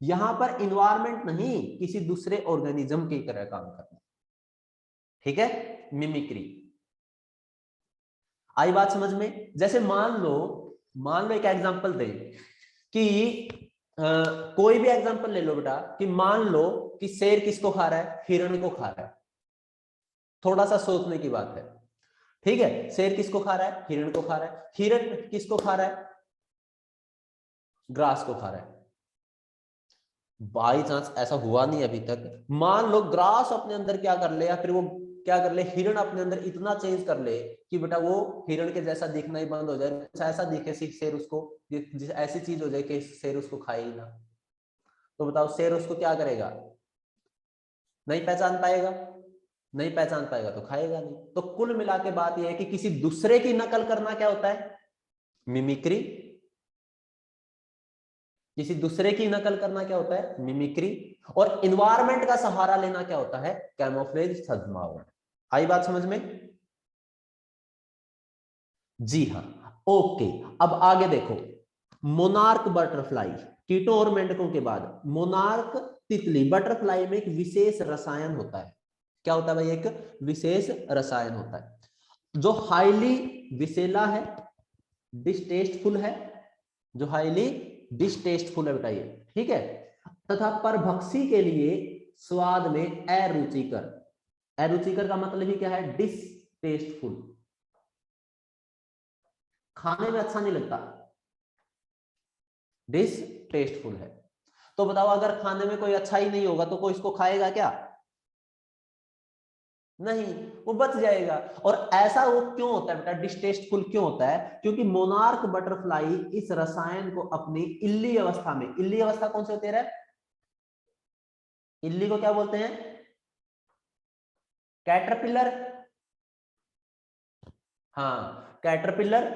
यहां पर इन्वायरमेंट नहीं, किसी दूसरे ऑर्गेनिज्म की तरह काम करना। ठीक है, मिमिक्री। आई बात समझ में? जैसे मान लो एक एग्जांपल दे कि कोई भी एग्जांपल ले लो बेटा, कि मान लो कि शेर किसको खा रहा है? हिरण को खा रहा है। थोड़ा सा सोचने की बात है। ठीक है, शेर किसको खा रहा है? हिरण को खा रहा है। हिरण किसको खा रहा है? ग्रास को खा रहा है। बाई चांस ऐसा हुआ नहीं अभी तक, मान लो ग्रास अपने अंदर क्या कर ले, या फिर वो क्या कर ले, हिरण अपने अंदर इतना चेंज कर ले कि बेटा वो हिरण के जैसा दिखना ही बंद हो जाए, कुछ ऐसा दिखे शेर उसको, ऐसी चीज हो जाए कि शेर उसको खाए ही ना। तो बताओ शेर उसको क्या करेगा? नहीं पहचान पाएगा, नहीं पहचान पाएगा तो खाएगा नहीं। तो कुल मिला के बात यह है कि किसी दूसरे की नकल करना क्या होता है? मिमिक्री। किसी दूसरे की नकल करना क्या होता है? मिमिक्री। और इन्वायरमेंट का सहारा लेना क्या होता है? कैमोफ्लेज, छद्मावरण। आई बात समझ में? जी हाँ। ओके, अब आगे देखो, मोनार्क बटरफ्लाई, कीटों और मेंढकों के बाद मोनार्क तितली बटरफ्लाई में एक विशेष रसायन होता है। क्या होता है भाई? एक विशेष रसायन होता है जो हाईली विषैला है, डिस्टेस्टफुल है, जो हाईली डिस्टेस्टफुल है बेटा ये। ठीक है, तथा परभक्षी के लिए स्वाद में अरुचिकर। अरुचिकर का मतलब ही क्या है? डिसटेस्टफुल, खाने में अच्छा नहीं लगता, डिसटेस्टफुल है। तो बताओ अगर खाने में कोई अच्छा ही नहीं होगा तो कोई इसको खाएगा क्या? नहीं, वो बच जाएगा। और ऐसा वो क्यों होता है बेटा? डिस्टेस्टफुल क्यों होता है? क्योंकि मोनार्क बटरफ्लाई इस रसायन को अपनी इल्ली अवस्था में, इल्ली अवस्था कौन से होते हैं? इल्ली को क्या बोलते हैं? कैटरपिलर। हाँ, कैटरपिलर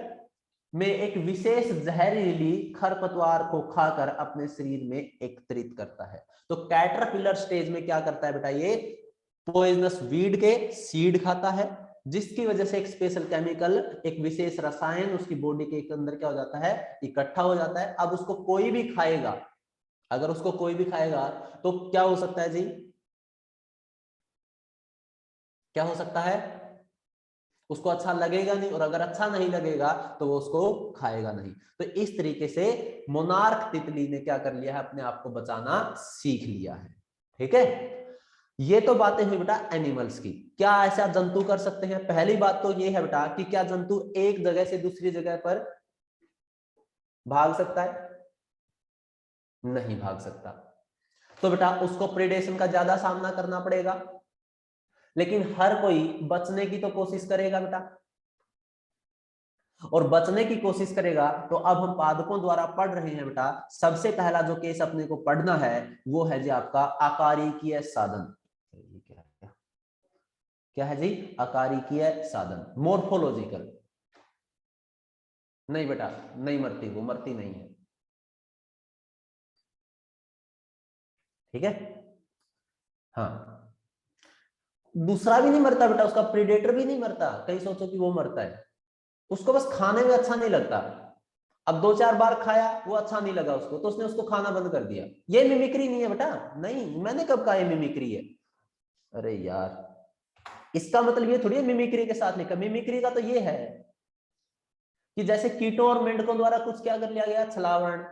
में एक विशेष जहरीली खरपतवार को खाकर अपने शरीर में एकत्रित करता है। तो कैटरपिलर स्टेज में क्या करता है बेटा? ये पॉइजनस वीड के सीड खाता है, जिसकी वजह से एक स्पेशल केमिकल, एक विशेष रसायन उसकी बॉडी के अंदर क्या हो जाता है? इकट्ठा हो जाता है। अब उसको कोई भी खाएगा, अगर उसको कोई भी खाएगा तो क्या हो सकता है जी? क्या हो सकता है? उसको अच्छा लगेगा नहीं, और अगर अच्छा नहीं लगेगा तो वो उसको खाएगा नहीं। तो इस तरीके से मोनार्क तितली ने क्या कर लिया है? अपने आप को बचाना सीख लिया है। ठीक है, ये तो बातें हुई बेटा एनिमल्स की। क्या ऐसा जंतु कर सकते हैं? पहली बात तो ये है बेटा कि क्या जंतु एक जगह से दूसरी जगह पर भाग सकता है? नहीं भाग सकता। तो बेटा उसको प्रेडेशन का ज्यादा सामना करना पड़ेगा। लेकिन हर कोई बचने की तो कोशिश करेगा बेटा, और बचने की कोशिश करेगा। तो अब हम पादपों द्वारा पढ़ रहे हैं बेटा, सबसे पहला जो केस अपने को पढ़ना है वो है जी आपका आकारिकीय साधन। क्या है जी? आकारिकीय साधन, मोर्फोलॉजिकल। नहीं बेटा, नहीं मरती, वो मरती नहीं है। ठीक है, हाँ। दूसरा भी नहीं मरता बेटा, उसका प्रीडेटर भी नहीं मरता, कहीं सोचो कि वो मरता है। उसको बस खाने में अच्छा नहीं लगता। अब 2-4 बार खाया, वो अच्छा नहीं लगा उसको, तो उसने उसको खाना बंद कर दिया। ये मिमिक्री नहीं है बेटा, नहीं, मैंने कब कहा ये मिमिक्री है? अरे यार, इसका मतलब ये थोड़ी है मिमिक्री के साथ लिखा। मिमिक्री का तो ये है कि जैसे कीटों और मेंढकों द्वारा कुछ क्या कर लिया गया? छलावरण।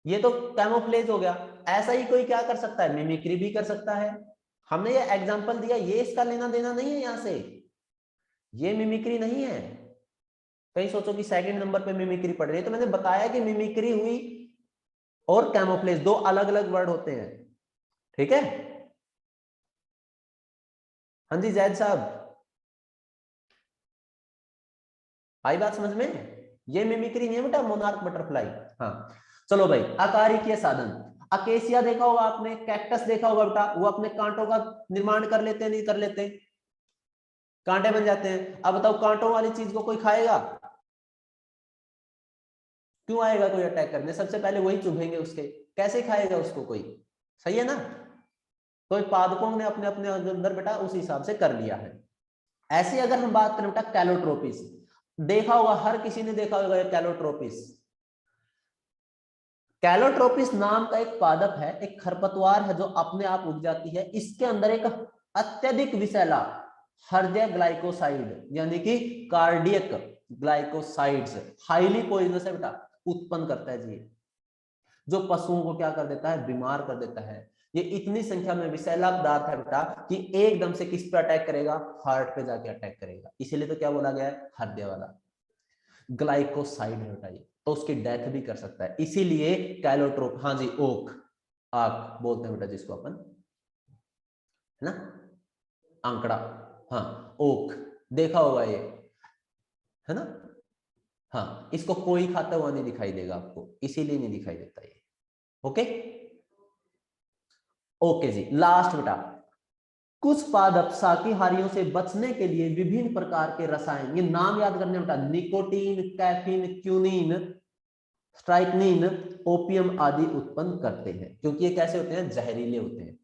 ये तो कैमोफ्लेज हो गया। ऐसा ही कोई क्या कर सकता है, मिमिक्री भी कर सकता है। हमने ये एग्जांपल दिया, ये इसका लेना देना नहीं है यहां से, ये मिमिक्री नहीं है। कहीं सोचो कि सेकंड नंबर पे मिमिक्री पढ़ रही है, तो मैंने बताया कि मिमिक्री हुई और कैमोफ्लेज दो अलग अलग वर्ड होते हैं, ठीक है। हाँ जी जैद साहब, आई बात समझ में? ये मिमिक्री नहीं है बेटा, मोनार्क बटरफ्लाई। हाँ चलो भाई, अकारिकीय साधन, अकेसिया देखा होगा आपने, कैक्टस देखा होगा बेटा, वो अपने कांटों का निर्माण कर लेते हैं, नहीं कर लेते? कांटे बन जाते हैं। अब बताओ कांटों वाली चीज को कोई खाएगा? क्यों आएगा कोई अटैक करने? सबसे पहले वही चुभेंगे उसके, कैसे खाएगा उसको कोई? सही है ना? तो पादपों ने अपने अपने अंदर बेटा उस हिसाब से कर लिया है। ऐसे अगर हम बात करें बेटा कैलोट्रोपिस, देखा होगा, हर किसी ने देखा होगा कैलोट्रोपिस। कैलोट्रोपिस नाम का एक पादप है, एक खरपतवार है जो अपने आप उग जाती है। इसके अंदर एक अत्यधिक विषैला हृदय ग्लाइकोसाइड यानी कि कार्डियक ग्लाइकोसाइड्स, हाईली पॉइजनस है बेटा, उत्पन्न करता है जी, जो पशुओं को क्या कर देता है, बीमार कर देता है। ये इतनी संख्या में विषैला पदार्थ है बेटा कि एकदम से किस पे अटैक करेगा, हार्ट पे जाके अटैक करेगा। इसीलिए तो क्या बोला गया है, हृदय वाला ग्लाइकोसाइड है बेटा ये, तो उसकी डेथ भी कर सकता है। इसीलिए कैलोट्रोप, हाँ जी ओक, आक बोलते हैं बेटा जिसको अपन, है ना, आंकड़ा, हाँ ओक, देखा होगा ये, है ना। हाँ इसको कोई खाता हुआ नहीं दिखाई देगा आपको, इसीलिए नहीं दिखाई देता ये। ओके ओके जी, लास्ट बेटा, कुछ पादप शाकाहारियों से बचने के लिए विभिन्न प्रकार के रसायन, ये नाम याद करने बेटा, निकोटीन, कैफीन, क्यूनिन, स्ट्राइकनिन, ओपियम आदि उत्पन्न करते हैं, क्योंकि ये कैसे होते हैं, जहरीले होते हैं।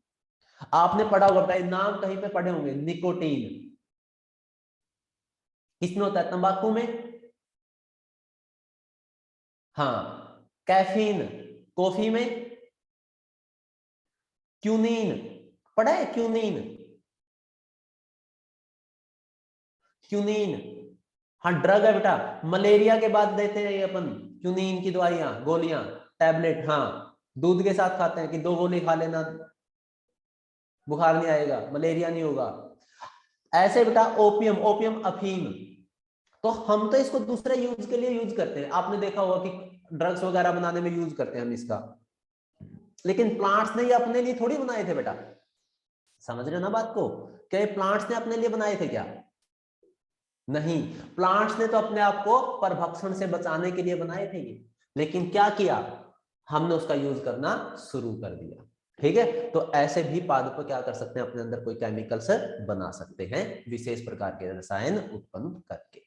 आपने पढ़ा होगा बेटा, नाम कहीं पे पढ़े होंगे, निकोटीन किसमें होता है, तंबाकू में। हाँ कैफीन कॉफी में। क्यूनिन पढ़ा है, क्यूनिन, क्यूनिन, हाँ ड्रग है बेटा, मलेरिया के बाद देते हैं ये अपन, क्यूनिन की दवाइयां, गोलियां, टैबलेट, हाँ दूध के साथ खाते हैं कि 2 गोली खा लेना, बुखार नहीं आएगा, मलेरिया नहीं होगा। ऐसे बेटा ओपियम, ओपियम अफीम, तो हम तो इसको दूसरे यूज के लिए यूज करते हैं, आपने देखा होगा कि ड्रग्स वगैरह बनाने में यूज करते हैं हम इसका, लेकिन प्लांट्स ने ये अपने लिए थोड़ी बनाए थे बेटा, समझ रहे हो ना बात को? क्या ये प्लांट्स ने अपने लिए बनाए थे क्या? नहीं, प्लांट्स ने तो अपने आप को परभक्षण से बचाने के लिए बनाए थे ये, लेकिन क्या किया, हमने उसका यूज करना शुरू कर दिया। ठीक है, तो ऐसे भी पादप क्या कर सकते हैं, अपने अंदर कोई केमिकल्स बना सकते हैं, विशेष प्रकार के रसायन उत्पन्न करके।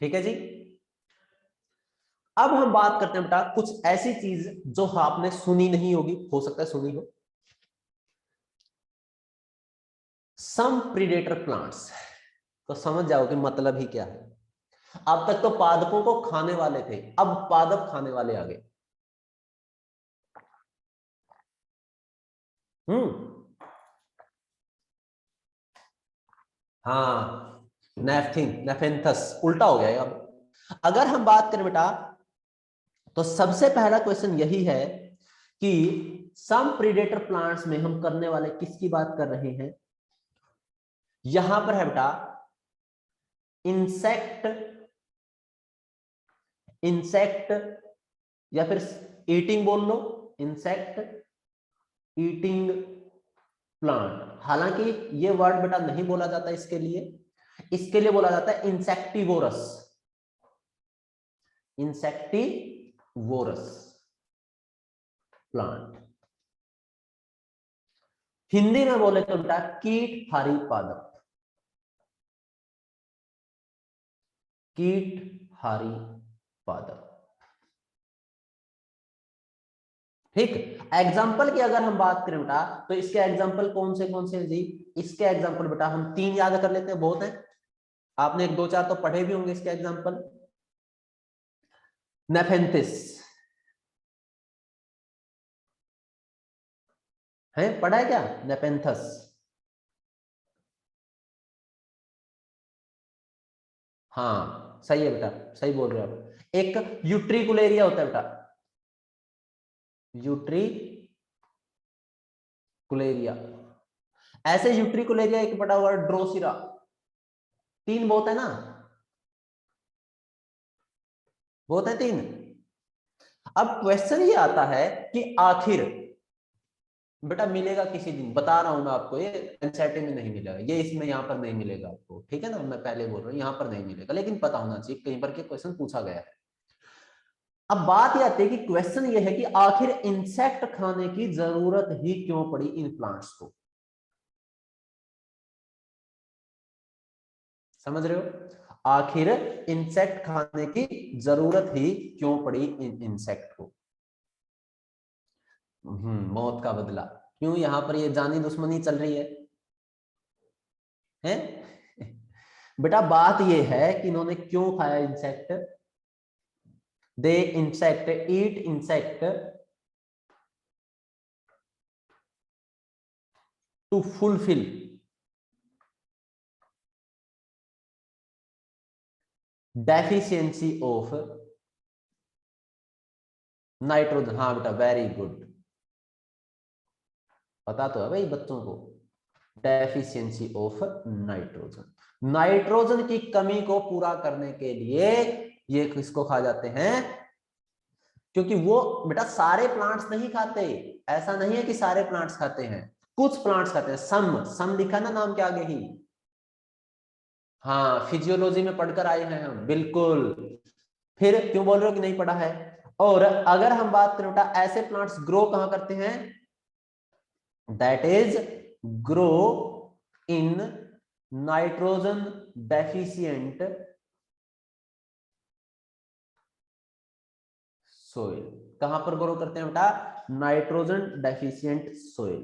ठीक है जी। अब हम बात करते हैं बेटा कुछ ऐसी चीज जो आपने सुनी नहीं होगी, हो सकता है सुनी हो, सम प्रीडेटर प्लांट्स, तो समझ जाओ कि मतलब ही क्या है। अब तक तो पादपों को खाने वाले थे, अब पादप खाने वाले आ गए। हम्म, हाँ नेफ्थिन, नेफेंथस, उल्टा हो गया अब। अगर हम बात करें बेटा, तो सबसे पहला क्वेश्चन यही है कि सम प्रीडेटर प्लांट्स में हम करने वाले किसकी बात कर रहे हैं? यहां पर है बेटा इंसेक्ट, इंसेक्ट या फिर ईटिंग बोल लो, इंसेक्ट ईटिंग प्लांट। हालांकि ये वर्ड बेटा नहीं बोला जाता इसके लिए, इसके लिए बोला जाता है इंसेक्टिवोरस, इंसेक्टिवोरस प्लांट। हिंदी में बोले तो बेटा कीटहारी पादप, कीटहारी पादप। ठीक, एग्जाम्पल की अगर हम बात करें बेटा, तो इसके एग्जाम्पल कौन से हैं जी? इसके एग्जाम्पल बेटा हम 3 याद कर लेते हैं, बहुत है, आपने 1 2 4 तो पढ़े भी होंगे इसके एग्जाम्पल। नेफेंथिस है, पढ़ा है क्या, नेपेंथस? हाँ सही है बेटा, सही बोल रहे हो आप। एक यूट्रिकुलेरिया होता है बेटा, यूट्रिकुलेरिया। ऐसे यूट्रिकुलेरिया एक बटा हुआ ड्रोसिरा, 3 बहुत है ना, बहुत है 3। अब क्वेश्चन ये आता है कि आखिर बेटा मिलेगा किसी दिन, बता रहा हूं मैं आपको, ये एनसीईआरटी में नहीं मिलेगा, ये इसमें यहाँ पर नहीं मिलेगा आपको, ठीक है ना, मैं पहले बोल रहा हूँ यहाँ पर नहीं मिलेगा, लेकिन पता होना चाहिए कहीं पर के क्वेश्चन पूछा गया है। अब बात ये आती है कि क्वेश्चन ये है कि आखिर इंसेक्ट खाने की जरूरत ही क्यों पड़ी इन प्लांट्स को। समझ रहे हो, आखिर इंसेक्ट खाने की जरूरत ही क्यों पड़ी इन इंसेक्ट को। मौत का बदला, क्यों यहां पर ये जानी दुश्मनी चल रही है? बेटा बात ये है कि इन्होंने क्यों खाया insect, they insect eat insect to fulfil deficiency of nitrogen. हाँ बेटा वेरी गुड, पता तो है भाई बच्चों को, डेफिशिएंसी ऑफ नाइट्रोजन, नाइट्रोजन की कमी को पूरा करने के लिए ये किसको खा जाते हैं, क्योंकि वो बेटा सारे प्लांट्स नहीं खाते, ऐसा नहीं है कि सारे प्लांट्स खाते हैं, कुछ प्लांट्स खाते हैं, सम लिखा ना नाम के आगे ही। हाँ फिजियोलॉजी में पढ़कर आए हैं हम, बिल्कुल, फिर क्यों बोल रहे हो कि नहीं पढ़ा है। और अगर हम बात करें बेटा ऐसे प्लांट्स ग्रो कहां करते हैं, that is grow in nitrogen deficient soil. कहां पर ग्रो करते हैं बेटा, nitrogen deficient soil,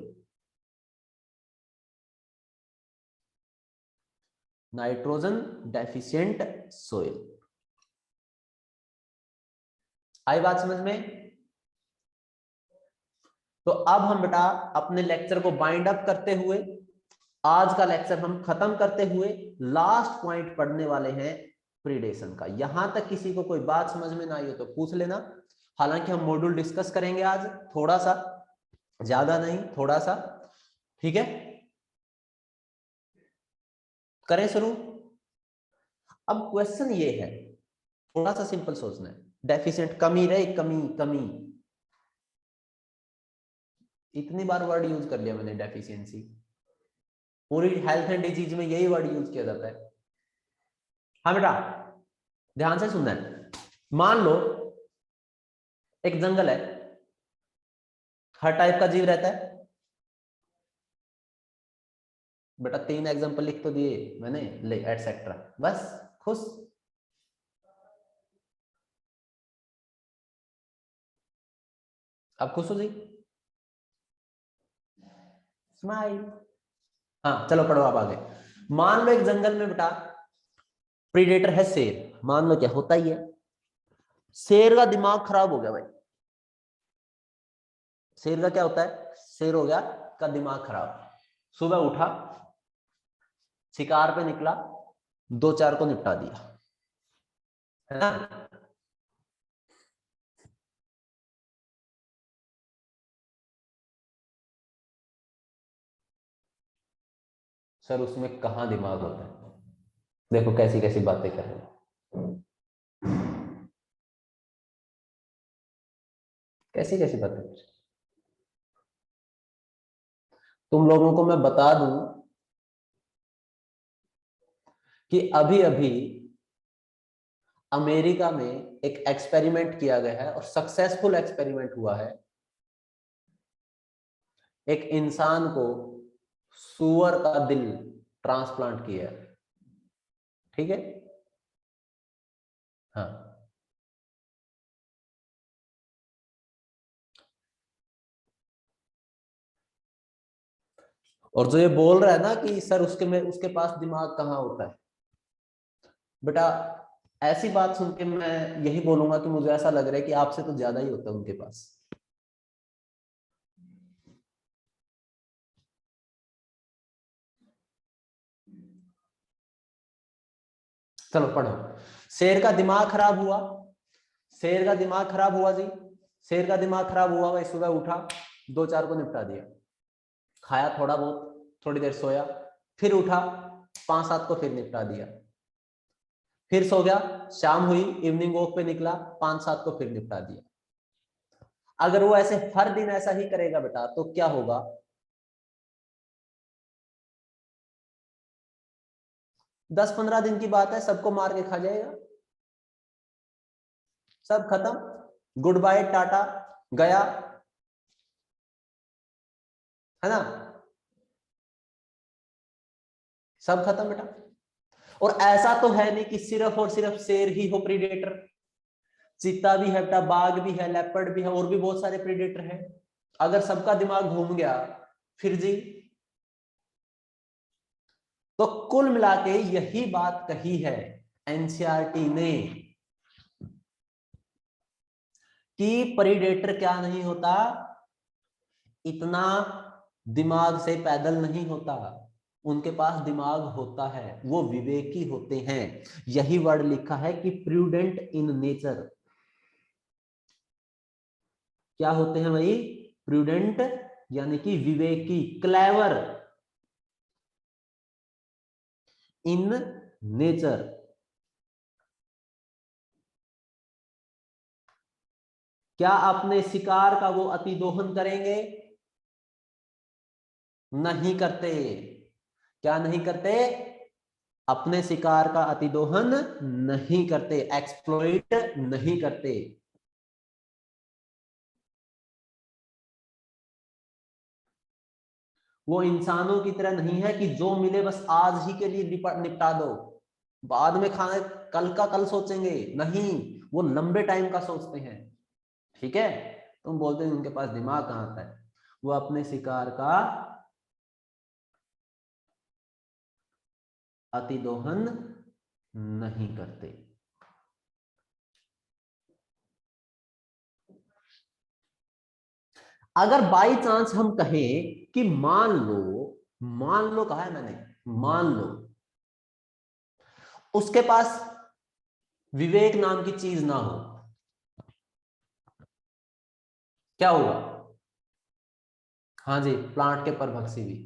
nitrogen deficient soil. आई बात समझ में। तो अब हम बेटा अपने लेक्चर को बाइंड अप करते हुए, आज का लेक्चर हम खत्म करते हुए लास्ट पॉइंट पढ़ने वाले हैं प्रीडेशन का। यहां तक किसी को कोई बात समझ में ना आई हो तो पूछ लेना, हालांकि हम मॉड्यूल डिस्कस करेंगे आज, थोड़ा सा, ज्यादा नहीं थोड़ा सा, ठीक है, करें शुरू। अब क्वेश्चन ये है, थोड़ा सा सिंपल सोचना है, डेफिशिएंट कमी रहे, कमी कमी, इतनी बार वर्ड यूज कर लिया मैंने डेफिशिएंसी, पूरी हेल्थ एंड डिजीज में यही वर्ड यूज किया जाता है। हाँ बेटा ध्यान से सुनना है, मान लो एक जंगल है, हर टाइप का जीव रहता है, बेटा 3 एग्जांपल लिख तो दिए मैंने, ले एटसेट्रा, बस खुश। अब खुश हो जी, स्माइल। हाँ चलो पढ़ो आप आगे। मान लो एक जंगल में बेटा प्रीडेटर है शेर, मान लो, क्या होता ही है, शेर का दिमाग खराब हो गया भाई, शेर का क्या होता है, शेर हो गया का दिमाग खराब, सुबह उठा, शिकार पे निकला, 2-4 को निपटा दिया, है ना। सर उसमें कहां दिमाग होता है, देखो कैसी कैसी बातें कर रहे हैं, कैसी कैसी बातें कर रहे हैं। तुम लोगों को मैं बता दूं कि अभी अभी अमेरिका में एक एक्सपेरिमेंट किया गया है और सक्सेसफुल एक्सपेरिमेंट हुआ है, एक इंसान को सुअर का दिल ट्रांसप्लांट किया है, ठीक है, हाँ। और जो ये बोल रहा है ना कि सर उसके पास दिमाग कहाँ होता है, बेटा ऐसी बात सुन के मैं यही बोलूंगा कि मुझे ऐसा लग रहा है कि आपसे तो ज्यादा ही होता है उनके पास। चलो पढ़ो, शेर का दिमाग खराब हुआ, शेर का दिमाग खराब हुआ जी, शेर का दिमाग खराब हुआ, भाई सुबह उठा 2-4 को निपटा दिया, खाया थोड़ा बहुत, थोड़ी देर सोया, फिर उठा 5-7 को फिर निपटा दिया, फिर सो गया, शाम हुई इवनिंग वॉक पे निकला 5-7 को फिर निपटा दिया। अगर वो ऐसे हर दिन ऐसा ही करेगा बेटा तो क्या होगा, 10-15 दिन की बात है, सबको मार के खा जाएगा, सब खत्म, गुड बाय टाटा गया, है ना, सब खत्म बेटा। और ऐसा तो है नहीं कि सिर्फ और सिर्फ शेर ही हो प्रीडेटर, चीता भी है बेटा, बाघ भी है, लेपर्ड भी है, और भी बहुत सारे प्रीडेटर हैं। अगर सबका दिमाग घूम गया फिर जी। तो कुल मिला के यही बात कही है एनसीईआरटी ने कि प्रीडेटर क्या नहीं होता, इतना दिमाग से पैदल नहीं होता, उनके पास दिमाग होता है, वो विवेकी होते हैं। यही वर्ड लिखा है कि प्रूडेंट इन नेचर। क्या होते हैं भाई, प्रूडेंट यानी कि विवेकी, क्लेवर इन नेचर। क्या अपने शिकार का वो अतिदोहन करेंगे, नहीं करते। क्या नहीं करते, अपने शिकार का अतिदोहन नहीं करते, एक्सप्लॉइट नहीं करते। वो इंसानों की तरह नहीं है कि जो मिले बस आज ही के लिए निपटा दो, बाद में खाना कल का कल सोचेंगे, नहीं, वो लंबे टाइम का सोचते हैं। ठीक है, तुम बोलते हैं उनके पास दिमाग कहां आता है, वो अपने शिकार का अतिदोहन नहीं करते। अगर बाई चांस हम कहें कि मान लो कहा है मैंने, मान लो उसके पास विवेक नाम की चीज ना हो, क्या होगा। हाँ जी, प्लांट के परभक्षी भी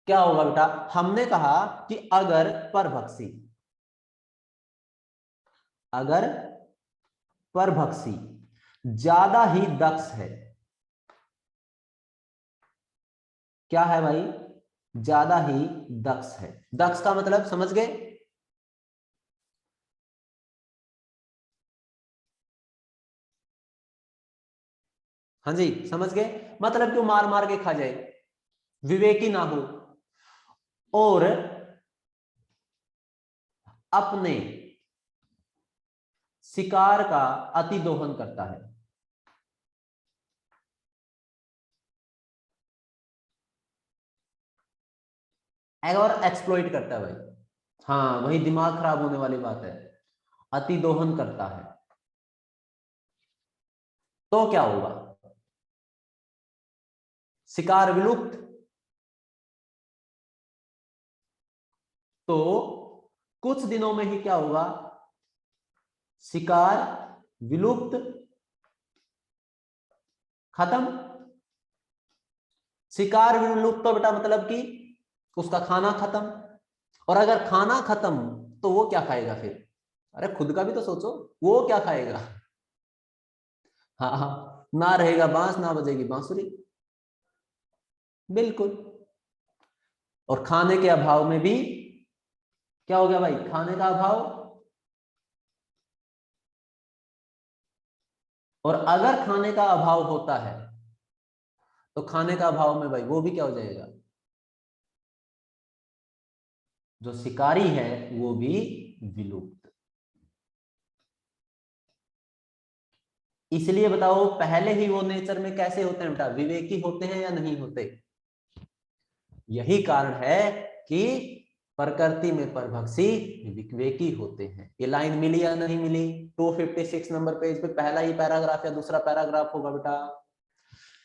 क्या होगा बेटा, हमने कहा कि अगर परभक्षी ज्यादा ही दक्ष है, क्या है भाई, ज्यादा ही दक्ष है। दक्ष का मतलब समझ गए, हाँ जी समझ गए, मतलब क्यों मार मार के खा जाए, विवेकी ना हो और अपने शिकार का अतिदोहन करता है। और एक्सप्लॉइट करता है भाई, हाँ वही दिमाग खराब होने वाली बात है, अतिदोहन करता है। तो क्या होगा, शिकार विलुप्त, तो कुछ दिनों में ही क्या होगा, शिकार विलुप्त, खत्म। शिकार विलुप्त तो बेटा मतलब कि उसका खाना खत्म, और अगर खाना खत्म तो वो क्या खाएगा फिर, अरे खुद का भी तो सोचो, वो क्या खाएगा। हाँ हाँ, ना रहेगा बांस ना बजेगी बांसुरी, बिल्कुल। और खाने के अभाव में भी क्या हो गया भाई, खाने का अभाव, और अगर खाने का अभाव होता है तो खाने का अभाव में भाई वो भी क्या हो जाएगा, जो शिकारी है वो भी विलुप्त। इसलिए बताओ पहले ही वो नेचर में कैसे होते हैं बेटा, विवेकी होते हैं या नहीं होते। यही कारण है कि प्रकृति में परभक्षी विवेकी होते हैं। ये लाइन मिली या नहीं मिली, 256 नंबर पेज पे पहला ही पैराग्राफ या दूसरा पैराग्राफ होगा बेटा,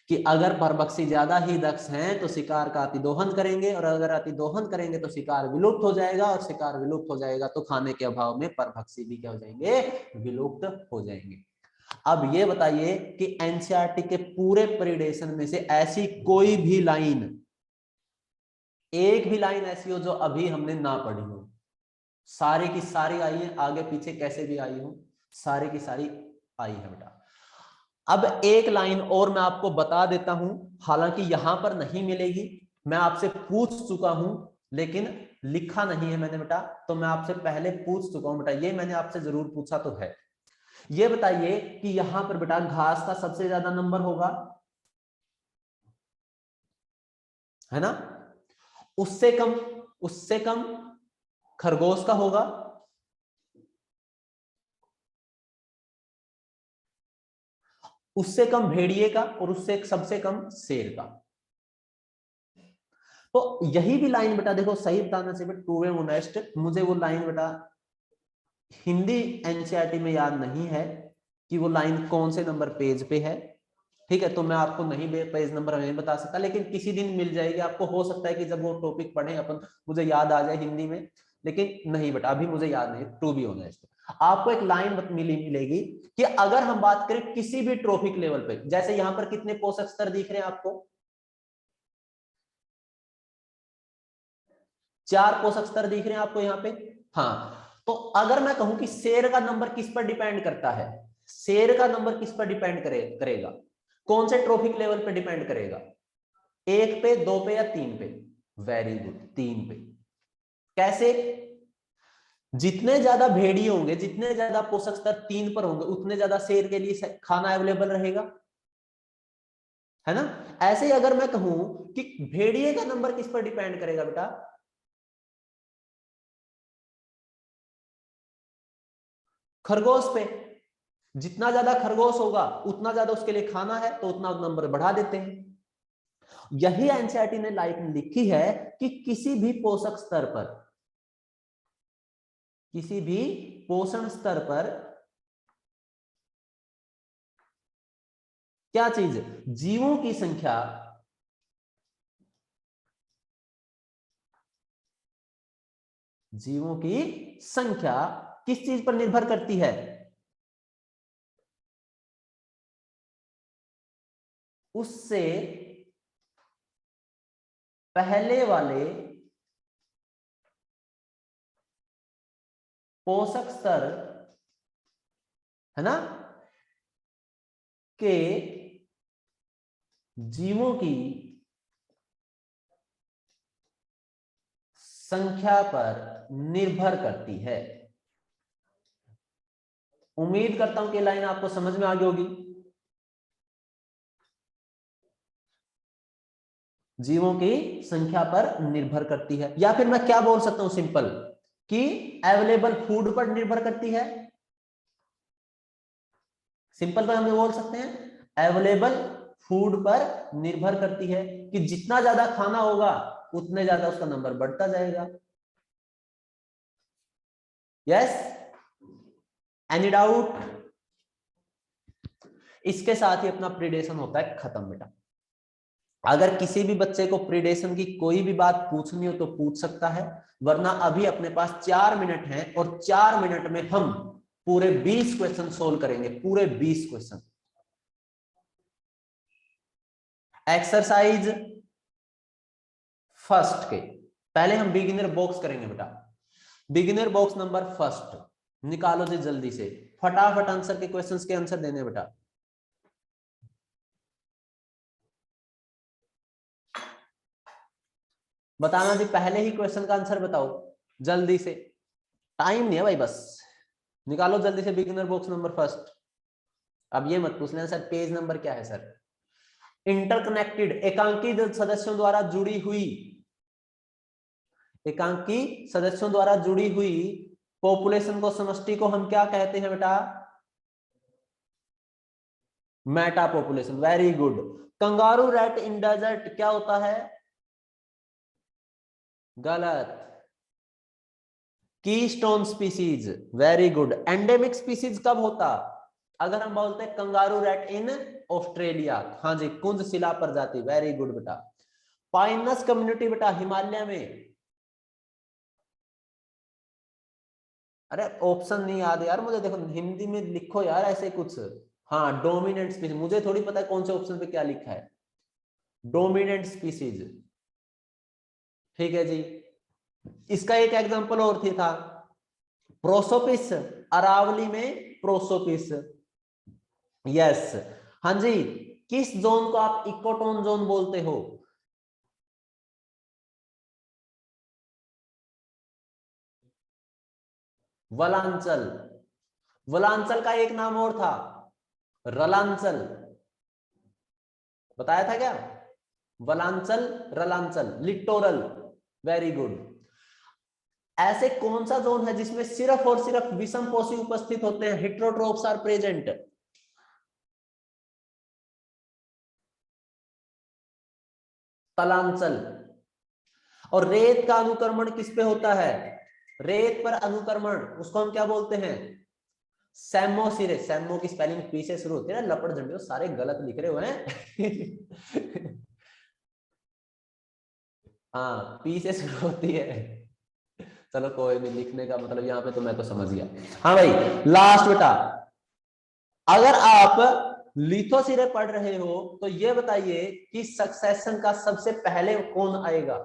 कि अगर परभक्षी ज्यादा ही दक्ष हैं तो शिकार का अतिदोहन करेंगे, और अगर अतिदोहन करेंगे तो शिकार विलुप्त हो जाएगा, और शिकार विलुप्त हो जाएगा तो खाने के अभाव में परभक्षी भी क्या हो जाएंगे, विलुप्त हो जाएंगे। अब ये बताइए कि एनसीईआरटी के पूरे प्रीडेशन में से ऐसी कोई भी लाइन, एक भी लाइन ऐसी हो जो अभी हमने ना पढ़ी हो? सारी की सारी आई है, आगे पीछे कैसे भी आई हो, सारी की सारी आई है बेटा। अब एक लाइन और मैं आपको बता देता हूं, हालांकि यहां पर नहीं मिलेगी, मैं आपसे पूछ चुका हूं, लेकिन लिखा नहीं है मैंने बेटा, तो मैं आपसे पहले पूछ चुका हूं बेटा, ये मैंने आपसे जरूर पूछा तो है। ये बताइए कि यहां पर बेटा घास का सबसे ज्यादा नंबर होगा, है ना? उससे कम खरगोश का होगा, उससे कम भेड़िए का, और उससे सबसे कम शेर का। तो यही भी लाइन बेटा देखो, सही बताना चाहिए, टू वे ऑनेस्ट, मुझे वो लाइन बेटा हिंदी एनसीईआरटी में याद नहीं है कि वो लाइन कौन से नंबर पेज पे है, ठीक है? तो मैं आपको नहीं पेज नंबर नहीं बता सकता, लेकिन किसी दिन मिल जाएगी आपको। हो सकता है कि जब वो टॉपिक पढ़े अपन मुझे याद आ जाए हिंदी में, लेकिन नहीं बेटा अभी मुझे याद नहीं, टू बी ऑनेस्ट। आपको एक लाइन मिलेगी कि अगर हम बात करें किसी भी ट्रॉफिक लेवल पे, जैसे यहां पर कितने पोषक स्तर दिख रहे हैं आपको? 4 पोषक स्तर दिख रहे हैं आपको यहाँ पे। हाँ, तो अगर मैं कहूं कि शेर का नंबर किस पर डिपेंड करता है, शेर का नंबर किस पर डिपेंड करेगा, कौन से ट्रॉफिक लेवल पे डिपेंड करेगा? 1 पे, 2 पे या 3 पे? वेरी गुड, 3 पे। कैसे? जितने ज्यादा भेड़िए होंगे, जितने ज्यादा पोषक स्तर 3 पर होंगे, उतने ज्यादा शेर के लिए खाना अवेलेबल रहेगा, है ना? ऐसे ही अगर मैं कहूं कि भेड़िए का नंबर किस पर डिपेंड करेगा बेटा? खरगोश पे। जितना ज्यादा खरगोश होगा उतना ज्यादा उसके लिए खाना है, तो उतना नंबर बढ़ा देते हैं। यही एनसीईआरटी ने लाइन लिखी है कि किसी भी पोषक स्तर पर, किसी भी पोषण स्तर पर क्या चीज, जीवों की संख्या, जीवों की संख्या किस चीज पर निर्भर करती है? उससे पहले वाले पोषक स्तर, है ना, के जीवों की संख्या पर निर्भर करती है। उम्मीद करता हूं कि लाइन आपको समझ में आ गई होगी। जीवों की संख्या पर निर्भर करती है, या फिर मैं क्या बोल सकता हूं सिंपल, कि अवेलेबल फूड पर निर्भर करती है। सिंपल तो हम बोल सकते हैं अवेलेबल फूड पर निर्भर करती है, कि जितना ज्यादा खाना होगा उतने ज्यादा उसका नंबर बढ़ता जाएगा। Yes, any doubt? इसके साथ ही अपना प्रीडेशन होता है खत्म बेटा। अगर किसी भी बच्चे को प्रीडेशन की कोई भी बात पूछनी हो तो पूछ सकता है, वरना अभी अपने पास 4 मिनट हैं, और 4 मिनट में हम पूरे 20 क्वेश्चन सोल्व करेंगे, पूरे 20 क्वेश्चन। एक्सरसाइज फर्स्ट के पहले हम बिगिनर बॉक्स करेंगे बेटा। बिगिनर बॉक्स नंबर फर्स्ट निकालो जी जल्दी से, फटाफट आंसर के क्वेश्चंस के आंसर देने बेटा। बताना जी, पहले ही क्वेश्चन का आंसर बताओ जल्दी से, टाइम नहीं है भाई, बस निकालो जल्दी से बिगिनर बॉक्स नंबर फर्स्ट। अब ये मत पूछ लेना सर पेज नंबर क्या है सर। इंटरकनेक्टेड, एकांकी सदस्यों द्वारा जुड़ी हुई, एकांकी सदस्यों द्वारा जुड़ी हुई पॉपुलेशन को, समष्टि को हम क्या कहते हैं बेटा? Meta population. Very good. Kangaroo rat in desert क्या होता है? गलत। Keystone species. Very good. Endemic species कब होता? अगर हम बोलते हैं कंगारू रैट इन ऑस्ट्रेलिया, हाँ जी, कुंज शिला प्रजाति। वेरी गुड बेटा। पाइनस कम्युनिटी बेटा हिमालय में। अरे ऑप्शन नहीं याद यार मुझे, देखो हिंदी में लिखो यार ऐसे कुछ। हाँ डोमिनेंट स्पीसीज, मुझे थोड़ी पता है कौन से ऑप्शन पे क्या लिखा है, डोमिनेंट स्पीसीज। ठीक है जी। इसका एक एग्जांपल और थी था, प्रोसोपिस, अरावली में प्रोसोपिस। यस। हाँ जी, किस जोन को आप इकोटोन जोन बोलते हो? वलांचल। वलांचल का एक नाम और था, रलांचल। बताया था क्या? वलांचल, रलांचल, लिटोरल। Very good. ऐसे कौन सा जोन है जिसमें सिर्फ और सिर्फ विषम पोषी उपस्थित होते हैं, हेट्रोट्रोप्स आर प्रेजेंट? तलांचल। और रेत का अनुक्रमण किस पे होता है? रेत पर अनुक्रमण, उसको हम क्या बोलते हैं? सैमोसिरे। सैमो की स्पेलिंग पी से शुरू होती है ना, लपड़ झंडे सारे गलत लिख रहे हुए हैं। हाँ पी से शुरू होती है। चलो कोई नहीं, लिखने का मतलब यहाँ पे तो मैं तो समझ गया। हाँ भाई, लास्ट बेटा, अगर आप लिथोसिरे पढ़ रहे हो तो ये बताइए कि सक्सेशन का सबसे पहले कौन आएगा?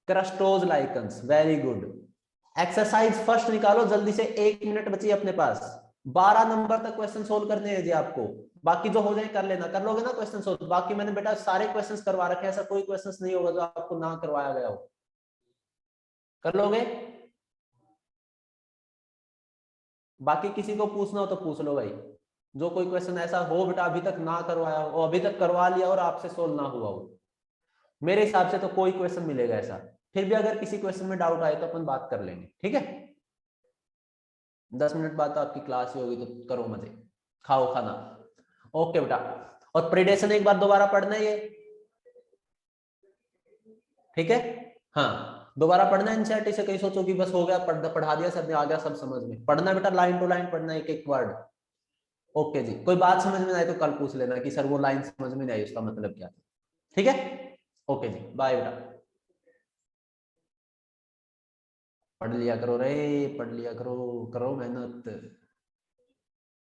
Crustose lichens. Very good. Exercise first निकालो जल्दी से, 1 मिनट बची अपने पास। 12 नंबर तक क्वेश्चन सोल्व करने हैं जी आपको, बाकी जो हो जाए कर लेना। कर लोगे ना क्वेश्चन सोल्व? बाकी मैंने बेटा सारे क्वेश्चंस करवा रखे हैं, ऐसा कोई क्वेश्चंस नहीं होगा जो आपको ना करवाया गया हो। कर लोगे? बाकी किसी को पूछना हो तो पूछ लो भाई, जो कोई क्वेश्चन ऐसा हो बेटा अभी तक ना करवाया हो, अभी तक करवा लिया और आपसे सोल्व ना हुआ हो। मेरे हिसाब से तो कोई क्वेश्चन मिलेगा ऐसा। फिर भी अगर किसी क्वेश्चन में डाउट आए तो अपन बात कर लेंगे, ठीक है? 10 मिनट बाद तो आपकी क्लास ही होगी, तो करो मजे, खाओ खाना। ओके बेटा। और प्रेडेशन एक बार दोबारा पढ़ना है ये, ठीक है? हाँ दोबारा पढ़ना है एनसीईआरटी से, कहीं सोचो कि बस हो गया, पढ़ा दिया सर ने, आ गया सब समझ में। पढ़ना बेटा, लाइन टू लाइन पढ़ना, एक एक वर्ड। ओके जी, कोई बात समझ में आए तो कल पूछ लेना कि सर वो लाइन समझ में नहीं आई, उसका मतलब क्या था। ठीक है? ओके जी, बाय बेटा। पढ़ लिया करो रे, पढ़ लिया करो, करो मेहनत।